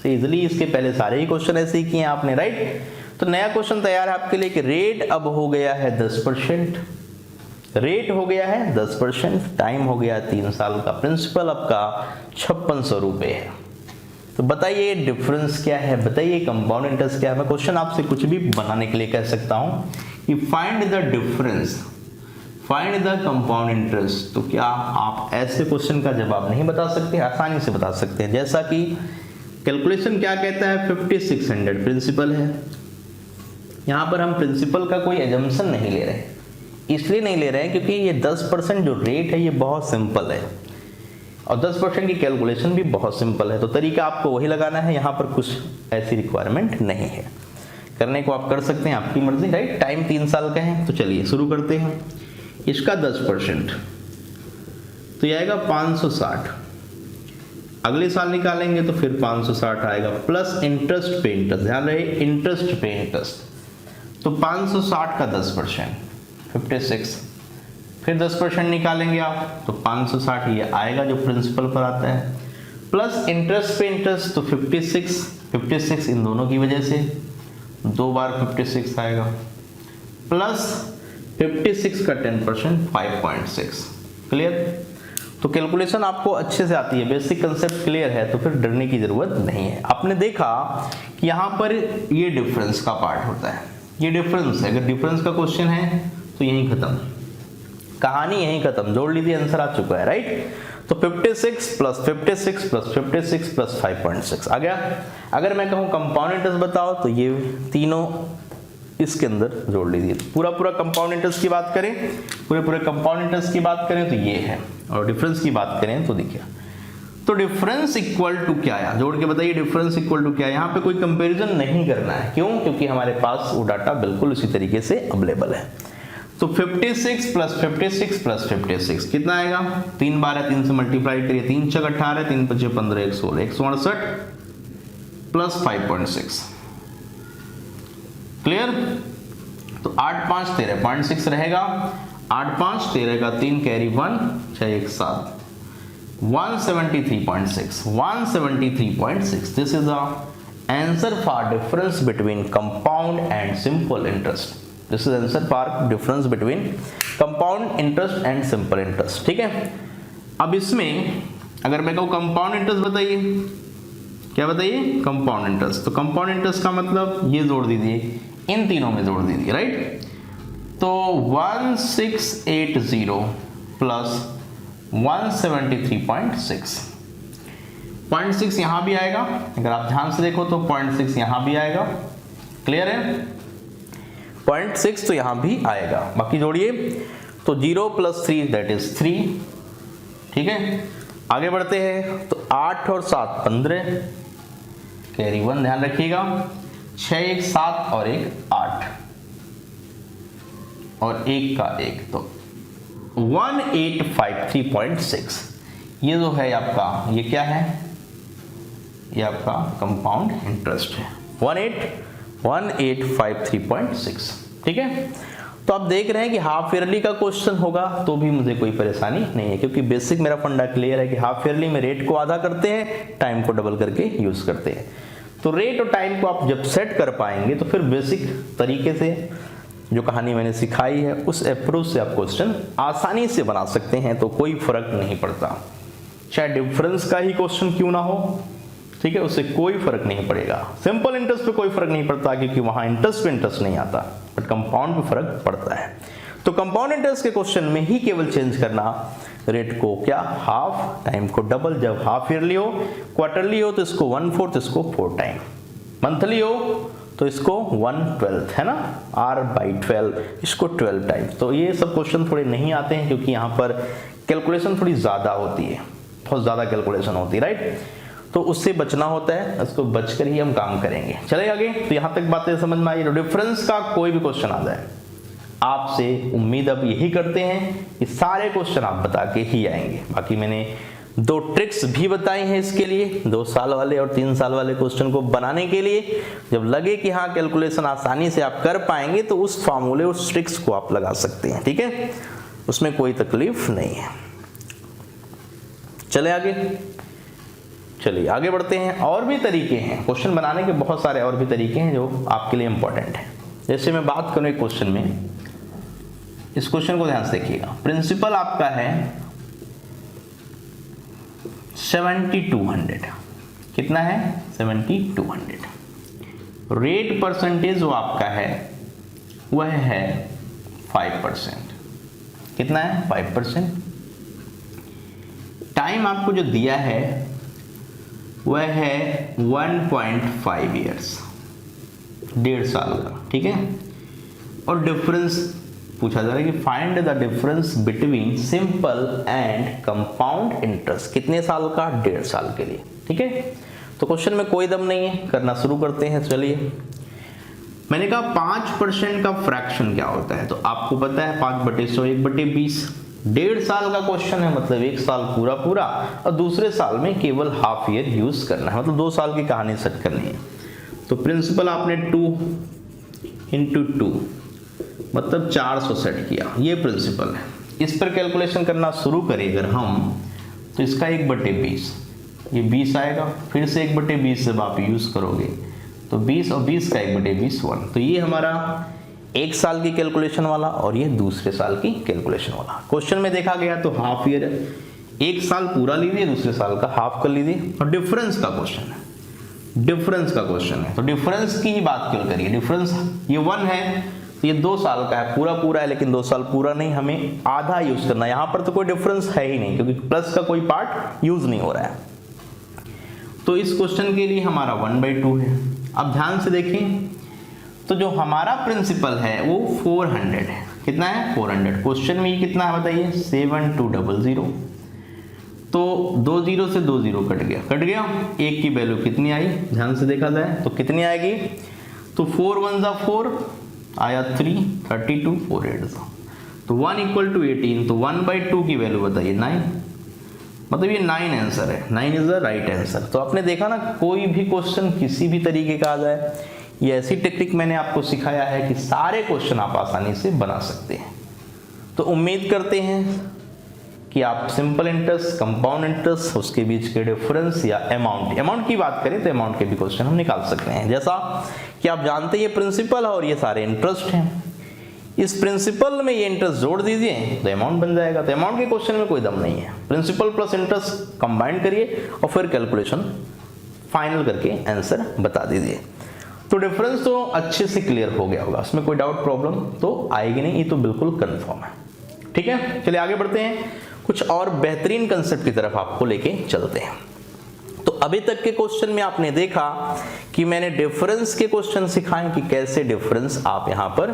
इजिली इसके पहले सारे ही क्वेश्चन ऐसे ही किए हैं आपने, राइट। तो नया क्वेश्चन तैयार है आपके लिए कि रेट अब हो गया है 10%, रेट हो गया है 10%, टाइम हो गया 3 साल का, प्रिंसिपल आपका 5600 रुपये है। तो बताइए डिफरेंस क्या है, बताइए कंपाउंड इंटरेस्ट क्या है। मैं क्वेश्चन आपसे कुछ भी बनाने के लिए कह सकता हूं कि find the difference, find the compound interest. तो क्या आप ऐसे क्वेश्चन का जवाब नहीं बता सकते? आसानी से बता सकते हैं। जैसा कि कैलकुलेशन क्या कहता है, 5600 प्रिंसिपल है। यहां पर हम प्रिंसिपल का कोई एजम्पशन नहीं ले रहे, इसलिए नहीं ले रहे हैं क्योंकि ये 10% जो रेट है ये बहुत सिंपल है और 10% की कैलकुलेशन भी बहुत सिंपल है। तो तरीका आपको वही लगाना है, यहाँ पर कुछ ऐसी रिक्वायरमेंट नहीं है। करने को आप कर सकते हैं, आपकी मर्जी, राइट। टाइम 3 साल का है, तो चलिए शुरू करते हैं। इसका 10% तो ये आएगा 560, अगले साल निकालेंगे तो फिर 560 आएगा, प्लस इंटरेस्ट पे इंटरेस्ट, ध्यान रहे इंटरेस्ट पे इंटरेस्ट। तो 560 का 10% 56, फिर 10% निकालेंगे आप तो 560 ये आएगा जो प्रिंसिपल पर आता है, प्लस इंटरेस्ट पे इंटरेस्ट तो 56 इन दोनों की वजह से 2 बार 56 आएगा, प्लस 56 का 10% 5.6। क्लियर? तो कैलकुलेशन आपको अच्छे से आती है, बेसिक कंसेप्ट क्लियर है, तो फिर डरने की जरूरत नहीं है। आपने देखा कि यहाँ पर ये डिफरेंस का पार्ट होता है, ये डिफरेंस है। अगर डिफरेंस का क्वेश्चन है तो यहीं खत्म, कहानी यहीं खत्म, जोड़ लीजिए, आंसर आ चुका है, राइट। तो 56 प्लस 56 प्लस 56 प्लस 5.6 आ गया। अगर मैं कहूँ कंपाउंड इंटरेस्ट बताओ तो ये तीनों इसके अंदर जोड़ लीजिए। पूरा कंपाउंड इंटरेस्ट की बात करें, पूरे कंपाउंड इंटरेस्ट की बात करें तो ये है, और डिफरेंस की बात करें तो देखिए, तो डिफरेंस इक्वल टू क्या आया, जोड़ के बताइए डिफरेंस इक्वल टू क्या है। यहाँ पे कोई कंपैरिजन नहीं करना है, क्यों? क्योंकि हमारे पास वो डाटा बिल्कुल उसी तरीके से अवेलेबल है। तो 56 प्लस 56 प्लस 56 कितना आएगा, 3 बार है, 3 से मल्टीप्लाई करिए, 3 छक 18, 3 पचे 15, 116, 168 प्लस 5.6। क्लियर? तो 8 5 13 0.6 रहेगा, 8 5 13 का 3 carry 1 6 1 7 173.6 173.6। This is the answer for difference between compound and simple interest. This is answer for difference between compound interest and simple interest. ठीक है, अब इसमें अगर मैं कहूँ कंपाउंड इंटरेस्ट बताइए, क्या बताइए, कंपाउंड इंटरेस्ट। तो कंपाउंड इंटरेस्ट का मतलब ये जोड़ दीजिए, इन तीनों में जोड़ दीजिए, राइट। तो 1680 प्लस 173.6, 0.6 यहां भी आएगा, अगर आप ध्यान से देखो तो 0.6 यहां भी आएगा। क्लियर है? 0.6 तो यहां भी आएगा, बाकी जोड़िए तो 0 प्लस 3 दैट इज 3। ठीक है, आगे बढ़ते हैं। तो 8 और 7 15, कैरी 1 ध्यान रखिएगा, 6 1 7 और 1 8 और 1 का 1, तो 1853.6। ये जो है आपका, ये क्या है, ये आपका कंपाउंड इंटरेस्ट है, 1853.6। ठीक है, तो आप देख रहे हैं कि हाफ ईयरली का क्वेश्चन होगा तो भी मुझे कोई परेशानी नहीं है, क्योंकि बेसिक मेरा फंडा क्लियर है कि हाफ ईयरली में रेट को आधा करते हैं, टाइम को डबल करके यूज करते हैं। तो रेट और टाइम को आप जब सेट कर पाएंगे तो फिर बेसिक तरीके से जो कहानी मैंने सिखाई है उस अप्रोच से आप क्वेश्चन आसानी से बना सकते हैं, तो कोई फर्क नहीं पड़ता, चाहे डिफरेंस का ही क्वेश्चन क्यों ना हो। ठीक है, उससे कोई फर्क नहीं पड़ेगा। सिंपल इंटरेस्ट पे कोई फर्क नहीं पड़ता क्योंकि वहां इंटरेस्ट पे इंटरेस्ट नहीं आता, बट कंपाउंड पे फर्क पड़ता है। तो कंपाउंड इंटरेस्ट के क्वेश्चन में ही केवल चेंज करना रेट को क्या, हाफ, टाइम को डबल। जब हाफ ईयरली हो, क्वार्टरली हो तो इसको 1/4, इसको 4 टाइम, मंथली हो तो इसको 1/12 है ना, r/12, इसको 12 टाइम। तो ये सब क्वेश्चन थोड़े नहीं आते हैं क्योंकि यहाँ पर कैलकुलेशन थोड़ी ज्यादा होती है, बहुत ज्यादा कैलकुलेशन होती है, राइट। तो उससे बचना होता है, उसको बचकर ही हम काम करेंगे। चले आगे। तो यहां तक बातें समझ में आई। डिफरेंस का कोई भी क्वेश्चन आ जाए, आपसे उम्मीद अब यही करते हैं कि सारे क्वेश्चन आप बता के ही आएंगे। बाकी मैंने 2 ट्रिक्स भी बताई हैं इसके लिए, 2 साल वाले और 3 साल वाले क्वेश्चन को बनाने के लिए। जब लगे कि हाँ कैलकुलेशन आसानी से आप कर पाएंगे तो उस फॉर्मूले, उस ट्रिक्स को आप लगा सकते हैं, ठीक है, उसमें कोई तकलीफ नहीं है। चले आगे, चलिए आगे बढ़ते हैं। और भी तरीके हैं क्वेश्चन बनाने के, बहुत सारे और भी तरीके हैं जो आपके लिए इंपॉर्टेंट है। जैसे मैं बात करूं एक क्वेश्चन में, इस क्वेश्चन को ध्यान से देखिएगा। प्रिंसिपल आपका है 7200, कितना है 7200। रेट परसेंटेज जो आपका है वह है 5%, कितना है 5%। टाइम आपको जो दिया है वह है 1.5 ईयर्स, 1.5 साल का, ठीक है। और डिफरेंस पूछा जा रहा है कि find the difference between simple and compound interest, कितने साल का 1.5 साल के लिए, ठीक है। तो क्वेश्चन में कोई दम नहीं है, करना शुरू करते हैं। चलिए, मैंने कहा 5% का फ्रैक्शन क्या होता है, तो आपको पता है 5/100 1/20। 1.5 साल का क्वेश्चन है, मतलब 1 साल पूरा पूरा, और दूसरे साल में केवल हाफ ईयर यूज करना है, मतलब 2 साल की कहानी सेट करनी है। तो प्रिंसिपल आपने 2 × 2 मतलब 400 सेट किया, ये प्रिंसिपल है। इस पर कैलकुलेशन करना शुरू करें अगर हम, तो इसका 1/20, ये 20 आएगा, फिर से 1/20 जब आप यूज करोगे तो 20 और 20 का 1/20 1। तो ये हमारा 1 साल की कैलकुलेशन वाला और ये दूसरे साल की कैलकुलेशन वाला। क्वेश्चन में देखा गया तो हाफ ईयर है, 1 साल पूरा लीजिए, दूसरे साल का हाफ कर लीजिए। और डिफरेंस का क्वेश्चन है, डिफरेंस का क्वेश्चन है, तो डिफरेंस की ही बात क्यों करिए। डिफरेंस ये 1 है, तो ये 2 साल का है, पूरा पूरा है, लेकिन 2 साल पूरा नहीं, हमें आधा यूज करना है। यहां पर तो कोई डिफरेंस है ही नहीं, क्योंकि प्लस का कोई पार्ट यूज नहीं हो रहा है। तो इस क्वेश्चन के लिए हमारा 1/2 है। अब ध्यान से देखें, तो जो हमारा प्रिंसिपल है वो 400 है, कितना है 400। क्वेश्चन में ये कितना है बताइए, 7200। तो 2 0 से 2 0 कट गया, 1 की वैल्यू कितनी आई, ध्यान से देखा जाए तो कितनी आएगी, तो 4 1 = 4 आया, 3 32 4 8 तो 1 = 18। तो 1/2 की वैल्यू बताइए 9, मतलब ये 9 आंसर है, 9 इज द राइट आंसर। तो आपने देखा ना, कोई भी क्वेश्चन किसी भी तरीके का आ जाए, ये ऐसी टेक्निक मैंने आपको सिखाया है कि सारे क्वेश्चन आप आसानी से बना सकते हैं। तो उम्मीद करते हैं कि आप सिंपल इंटरेस्ट, कंपाउंड इंटरेस्ट, उसके बीच के डिफरेंस या अमाउंट की बात करें तो अमाउंट के भी क्वेश्चन हम निकाल सकते हैं। जैसा कि आप जानते हैं ये प्रिंसिपल है और ये सारे इंटरेस्ट हैं, इस प्रिंसिपल में ये इंटरेस्ट जोड़ दीजिए तो अमाउंट बन जाएगा। तो अमाउंट के क्वेश्चन में कोई दम नहीं है, प्रिंसिपल प्लस इंटरेस्ट कंबाइन करिए और फिर कैलकुलेशन फाइनल करके आंसर बता दीजिए। तो डिफरेंस तो अच्छे से क्लियर हो गया होगा, उसमें कोई डाउट प्रॉब्लम तो आएगी नहीं, ये तो बिल्कुल कंफर्म है, ठीक है। चलिए आगे बढ़ते हैं, कुछ और बेहतरीन कंसेप्ट की तरफ आपको लेके चलते हैं। तो अभी तक के क्वेश्चन में आपने देखा कि मैंने डिफरेंस के क्वेश्चन सिखाए कि कैसे डिफरेंस आप यहां पर,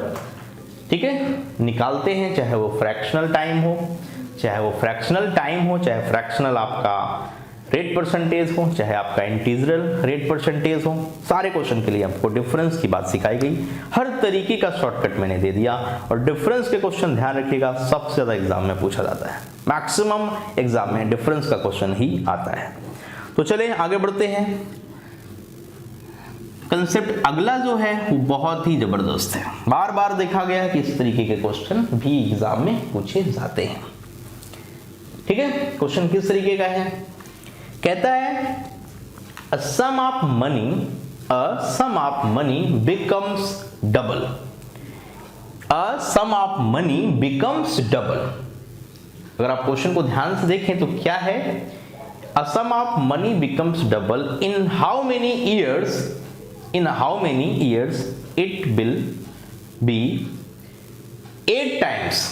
ठीक है, निकालते हैं, चाहे वो फ्रैक्शनल टाइम हो, चाहे फ्रैक्शनल आपका रेट परसेंटेज हो, चाहे आपका इंटीग्रल रेट परसेंटेज हो। सारे क्वेश्चन के लिए आपको डिफरेंस की बात सिखाई गई, हर तरीके का शॉर्टकट मैंने दे दिया। और डिफरेंस के क्वेश्चन ध्यान रखिएगा, सबसे ज्यादा एग्जाम में पूछा जाता है, मैक्सिमम एग्जाम में डिफरेंस का क्वेश्चन ही आता है। तो चलें आगे बढ़ते हैं। कंसेप्ट अगला जो है वो बहुत ही जबरदस्त है, बार बार देखा गया है कि इस तरीके के क्वेश्चन भी एग्जाम में पूछे जाते हैं, ठीक है। क्वेश्चन किस तरीके का है, कहता है a sum of money becomes double, a sum of money becomes double। अगर आप क्वेश्चन को ध्यान से देखें तो क्या है, a sum of money becomes double in how many years it will be 8 times,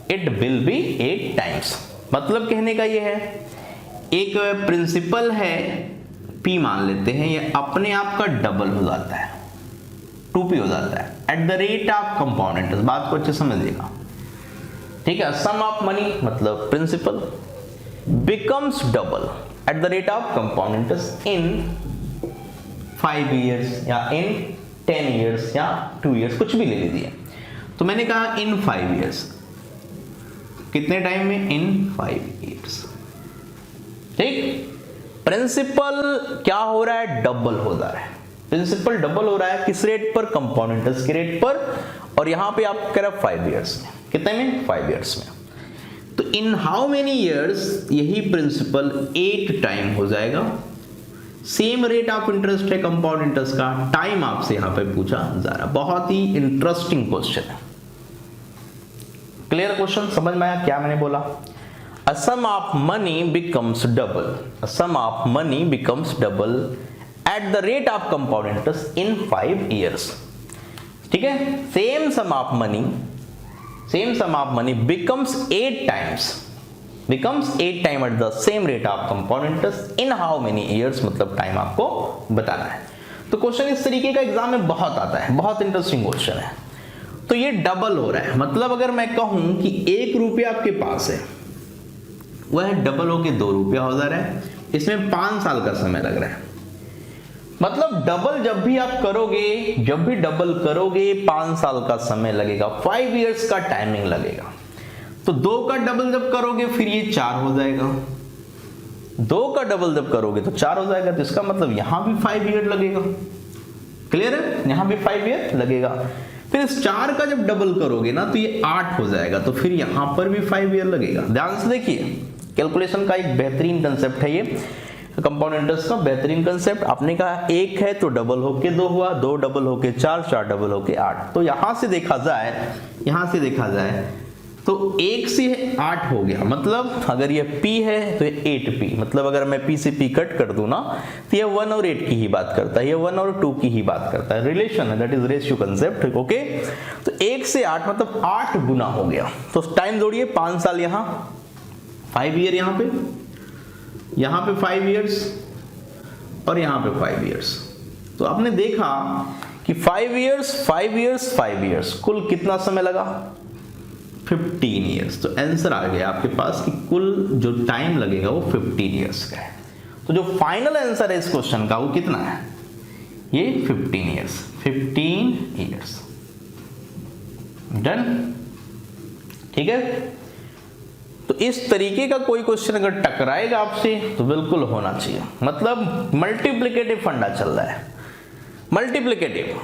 it will be 8 times। मतलब कहने का ये है, एक प्रिंसिपल है P मान लेते हैं, ये अपने आप का डबल हो जाता है, 2P हो जाता है at the rate of compound interest. बात को अच्छे समझिएगा, ठीक है। सम ऑफ मनी मतलब principal, becomes double at the rate of compound interest in 5 years या इन 10 years या 2 years, कुछ भी ले लीजिए। तो मैंने कहा इन 5 years, कितने टाइम में? इन 5 years। ठीक, प्रिंसिपल क्या हो रहा है? डबल हो जा रहा है। प्रिंसिपल डबल हो रहा है किस रेट पर? कंपाउंड इंटरेस्ट के रेट पर। और यहां पे आप कह रहे हैं 5 years में। कितने में? 5 years में। तो इन हाउ मेनी ईयर्स यही प्रिंसिपल 8 टाइम हो जाएगा। सेम रेट ऑफ इंटरेस्ट है कंपाउंड इंटरेस्ट का, टाइम आपसे यहां पे पूछा जा रहा। बहुत ही इंटरेस्टिंग क्वेश्चन है। Clear question? समझ में आया क्या मैंने बोला? A sum of money becomes double. A sum of money becomes double at the rate of compound interest in 5 years. ठीक है? Same sum of money becomes 8 times. Becomes 8 times at the same rate of compound interest in how many years? मतलब टाइम आपको बताना है। तो क्वेश्चन इस तरीके का एग्जाम में बहुत आता है, बहुत इंटरेस्टिंग क्वेश्चन है। तो ये डबल हो रहा है, मतलब अगर मैं कहूं कि 1 रुपया आपके पास है, वह डबल होके 2 रुपया हो जा रहा है। इसमें 5 साल का समय लग रहा है। मतलब डबल जब भी आप करोगे, जब भी डबल करोगे 5 साल का समय लगेगा, 5 years का टाइमिंग लगेगा। तो 2 का डबल जब करोगे फिर ये 4 हो जाएगा। 2 का डबल जब करोगे तो 4 हो जाएगा। तो इसका मतलब यहां भी 5 year लगेगा। क्लियर है? यहां भी 5 year लगेगा। फिर इस 4 का जब डबल करोगे ना तो ये 8 हो जाएगा। तो फिर यहां पर भी 5 year लगेगा। ध्यान से देखिए, कैलकुलेशन का एक बेहतरीन कंसेप्ट है ये, कंपाउंड इंटरेस्ट का बेहतरीन कंसेप्ट। आपने कहा 1 है तो डबल होके 2 हुआ, 2 डबल होके 4, 4 डबल होके 8। तो यहां से देखा जाए तो 1 से 8 हो गया। मतलब अगर ये P है तो ये 8P, मतलब अगर मैं P से P कट कर दूं ना तो ये 1 और 8 की ही बात करता है, ये 1 और 2 की ही बात करता है। रिलेशन है, that is ratio concept. Okay, तो 1 से 8 मतलब 8 गुना हो गया। तो टाइम जोड़िए, 5 साल यहां, 5 year यहां पे 5 years और यहां पे 5 years। तो आपने देखा कि 5 years कुल कितना समय लगा? 15 years। तो आंसर आ गया आपके पास कि कुल जो टाइम लगेगा वो 15 years का है। तो जो फाइनल आंसर है इस क्वेश्चन का वो कितना है? ये 15 years। 15 years। डन? ठीक है। तो इस तरीके का कोई क्वेश्चन अगर टकराएगा आपसे तो बिल्कुल होना चाहिए। मतलब मल्टीप्लिकेटिव फंडा चल रहा है। मल्टीप्लिकेटिव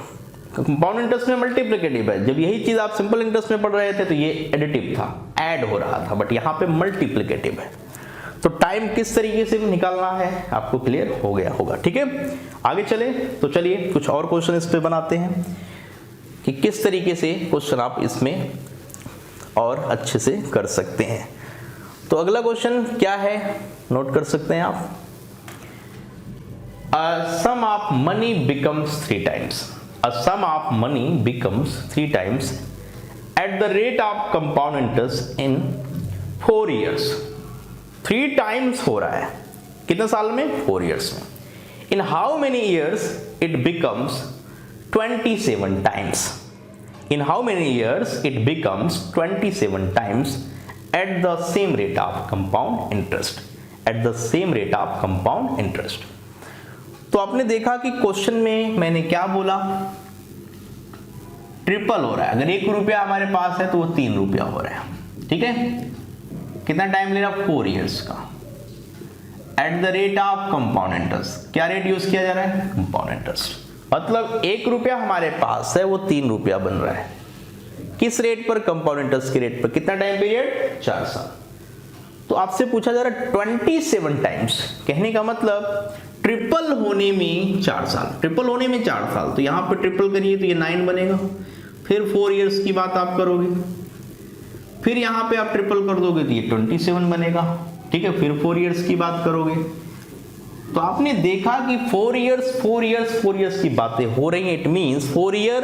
कंपाउंड इंटरेस्ट में मल्टीप्लिकेटिव है। जब यही चीज आप सिंपल इंटरेस्ट में पढ़ रहे थे तो ये एडिटिव था, ऐड हो रहा था, बट यहाँ पे मल्टीप्लिकेटिव है। तो टाइम किस तरीके से निकालना है आपको क्लियर हो गया होगा। ठीक है, आगे चले तो चलिए कुछ और क्वेश्चन इस पे बनाते हैं कि किस तरीके से क्वेश्चन आप इसमें और अच्छे से कर सकते हैं। तो अगला क्वेश्चन क्या है, नोट कर सकते हैं आप। A sum of money becomes 3 times. A sum of money becomes 3 times at the rate of compound interest in 4 years. 3 times हो रहा है कितने साल में? 4 years में। In how many years it becomes 27 times? In how many years it becomes 27 times at the same rate of compound interest? At the same rate of compound interest. तो आपने देखा कि क्वेश्चन में मैंने क्या बोला? ट्रिपल हो रहा है। अगर 1 रुपया हमारे पास है तो वो 3 रुपया हो रहा है। ठीक है, कितना टाइम ले रहा? 4 years का। Eight the rate of compound interest, क्या रेट यूज किया जा रहा है? Compound interest. मतलब 1 रुपया हमारे पास है वो 3 रुपया बन रहा है। किस रेट पर? कंपाउंड इंटरेस्ट के रेट पर। कितना टाइम पीरियड? 4 साल। तो आपसे पूछा जा रहा है 27 टाइम्स, कहने का मतलब ट्रिपल होने में 4 साल। ट्रिपल होने में 4 साल, तो यहां पर ट्रिपल करिए तो ये 9 बनेगा। फिर 4 years की बात आप करोगे, फिर यहां पे आप ट्रिपल कर दोगे तो ये 27 बनेगा। ठीक है, फिर 4 years की बात करोगे तो आपने देखा कि 4 years की बातें हो रही हैं। It means 4 year,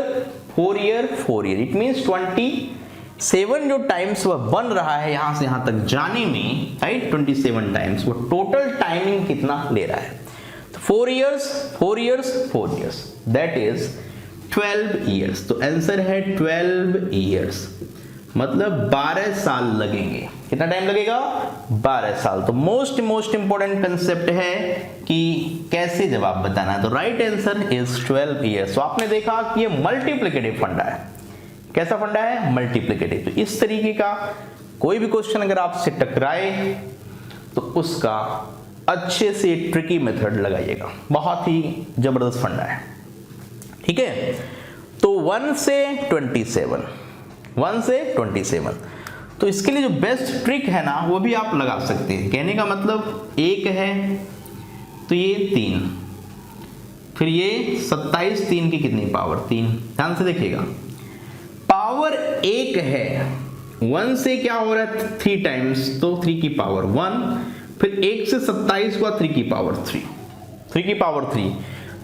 it means 27 जो टाइम्स वह बन रहा है यहां से यहां तक जाने में, राइट? 27 टाइम्स। वो टोटल टाइमिंग कितना ले रहा है? तो 4 years, दैट इज 12 years। तो आंसर है 12 years, मतलब 12 साल लगेंगे कितना टाइम लगेगा? 12 साल। तो मोस्ट इंपॉर्टेंट कंसेप्ट है कि कैसे जवाब बताना है। तो राइट आंसर इज 12 ईयर्स। तो आपने देखा कि ये मल्टीप्लिकेटिव फंडा है। कैसा फंडा है? मल्टीप्लिकेटिव। तो इस तरीके का कोई भी क्वेश्चन अगर आपसे टकराए तो उसका अच्छे से ट्रिकी मेथड लगाइएगा, बहुत ही जबरदस्त फंडा है। ठीक है, तो 1 से 27, तो इसके लिए जो बेस्ट ट्रिक है ना वो भी आप लगा सकते हैं। कहने का मतलब 1 है तो ये 3, फिर ये 27, 3 की कितनी पावर? 3। ध्यान से देखिएगा, पावर 1 है, 1 से क्या हो रहा है? 3 टाइम्स, तो 3 की पावर 1, फिर 1 से 27 हुआ 3 की पावर 3, 3 की पावर 3,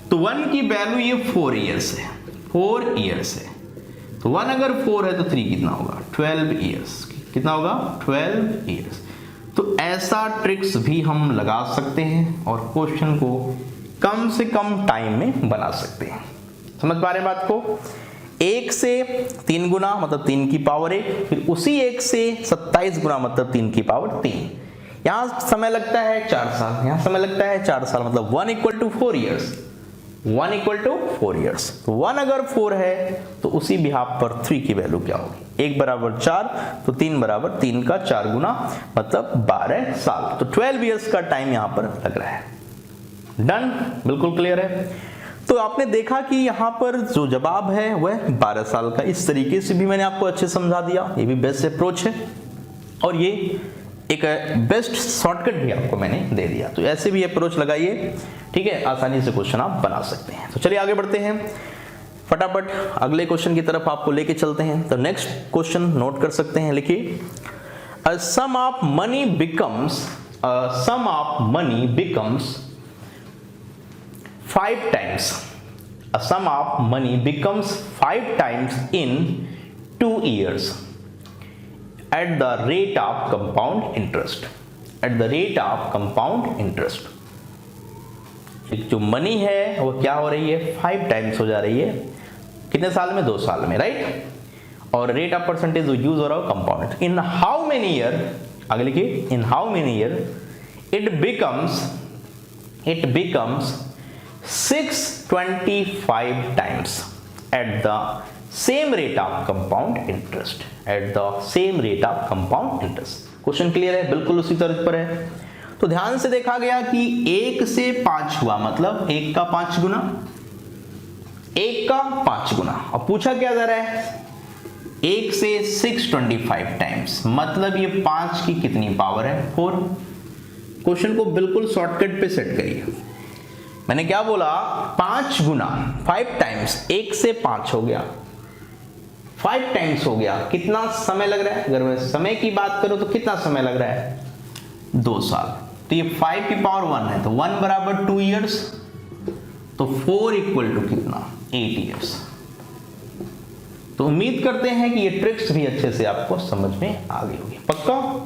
तो 1 की वैल्यू ये 4 ईयर्स है, 4 ईयर्स है। तो 1 अगर 4 है तो 3 कितना होगा? 12 ईयर्स। कितना होगा? 12 ईयर्स। तो ऐसा ट्रिक्स भी हम लगा सकते हैं और क्वेश्चन को कम से कम टाइम में बना सकते हैं। समझ पा रहे हैं बात को? 1 से 3 गुना मतलब 3 की पावर 1, फिर उसी 1 से 27 गुना मतलब 3 की पावर 3। यहां समय लगता है 4 साल, यहां समय लगता है 4 साल, मतलब 1 equal to 4 years, 1 equal to 4 years. तो 1 अगर 4 है तो उसी बिहाफ पर 3 की वैल्यू क्या होगी? 1 बराबर 4, तो 3 बराबर 3 का 4 गुना मतलब 12 साल। तो 12 ईयर्स का टाइम यहां पर लग रहा है। डन, बिल्कुल क्लियर है। तो आपने देखा कि यहां पर जो जवाब है वह 12 साल का। इस तरीके से भी मैंने आपको अच्छे समझा दिया, ये भी बेस्ट अप्रोच है और ये एक बेस्ट शॉर्टकट भी आपको मैंने दे दिया। तो ऐसे भी अप्रोच लगाइए, ठीक है, आसानी से क्वेश्चन आप बना सकते हैं। तो चलिए आगे बढ़ते हैं, फटाफट अगले क्वेश्चन की तरफ आपको लेके चलते हैं। तो नेक्स्ट क्वेश्चन नोट कर सकते हैं, लिखिए, sum of money becomes 5 times. A sum of money becomes 5 times in 2 years at the rate of compound interest. At the rate of compound interest. जो मनी है वो क्या हो रही है? 5 टाइम्स हो जा रही है। कितने साल में? 2 साल में, राइट? और रेट ऑफ परसेंटेज जो यूज हो रहा है compound. In how many year, आगे लिखिए, in how many year it becomes 625 times at the same rate of compound interest. At the same rate of compound interest. Question clear है? बिल्कुल उसी तर्ज पर है। तो ध्यान से देखा गया कि 1 से 5 हुआ मतलब 1 का 5 गुना, 1 का 5 गुना। अब पूछा क्या जा रहा है? 1 से 625 टाइम्स मतलब ये 5 की कितनी पावर है? 4। क्वेश्चन को बिल्कुल शॉर्टकट पे सेट करिए। मैंने क्या बोला? 5 गुना, 5 टाइम्स, 1 से 5 हो गया, 5 टाइम्स हो गया। कितना समय लग रहा है? अगर मैं समय की बात करूं तो कितना समय लग रहा है? 2 साल। तो ये 5 की पावर 1 है, तो 1 बराबर 2 ईयर्स, तो 4 इक्वल टू कितना? 8 ईयर्स। तो उम्मीद करते हैं कि ये ट्रिक्स भी अच्छे से आपको समझ में आ गई होगी। पक्का?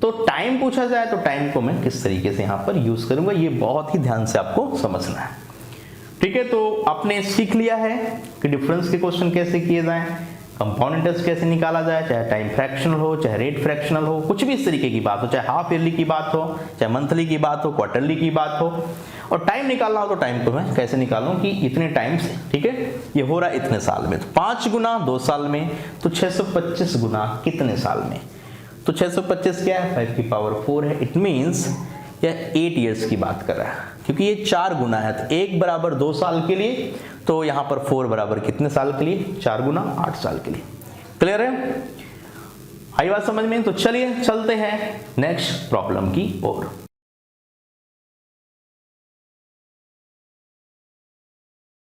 तो टाइम पूछा जाए तो टाइम को मैं किस तरीके से यहां पर यूज करूंगा, ये बहुत ही ध्यान से आपको समझना है। ठीक है, तो आपने सीख लिया है कि डिफरेंस के क्वेश्चन कैसे किए जाएं, कंपाउंड इंटरेस्ट कैसे निकाला जाए, चाहे टाइम फ्रैक्शनल हो, चाहे रेट फ्रैक्शनल हो, कुछ भी इस तरीके की बात हो, चाहे हाफ ईयरली की बात हो, चाहे मंथली की बात हो, क्वार्टरली की बात हो, और टाइम निकालना हो तो टाइम को मैं कैसे निकालूं कि इतने टाइम से, ठीक है, ये हो रहा है इतने साल में। तो 5 गुना 2 साल में, तो 625 गुना कितने साल में? तो 625 क्या है? 5 की पावर 4 है। इट मीन्स यह 8 ईयर्स की बात कर रहा है, क्योंकि ये 4 गुना है। तो 1 बराबर 2 साल के लिए, तो यहां पर 4 बराबर कितने साल के लिए? 4 गुना 8 साल के लिए। क्लियर है? आई बात समझ में? तो चलिए चलते हैं नेक्स्ट प्रॉब्लम की ओर।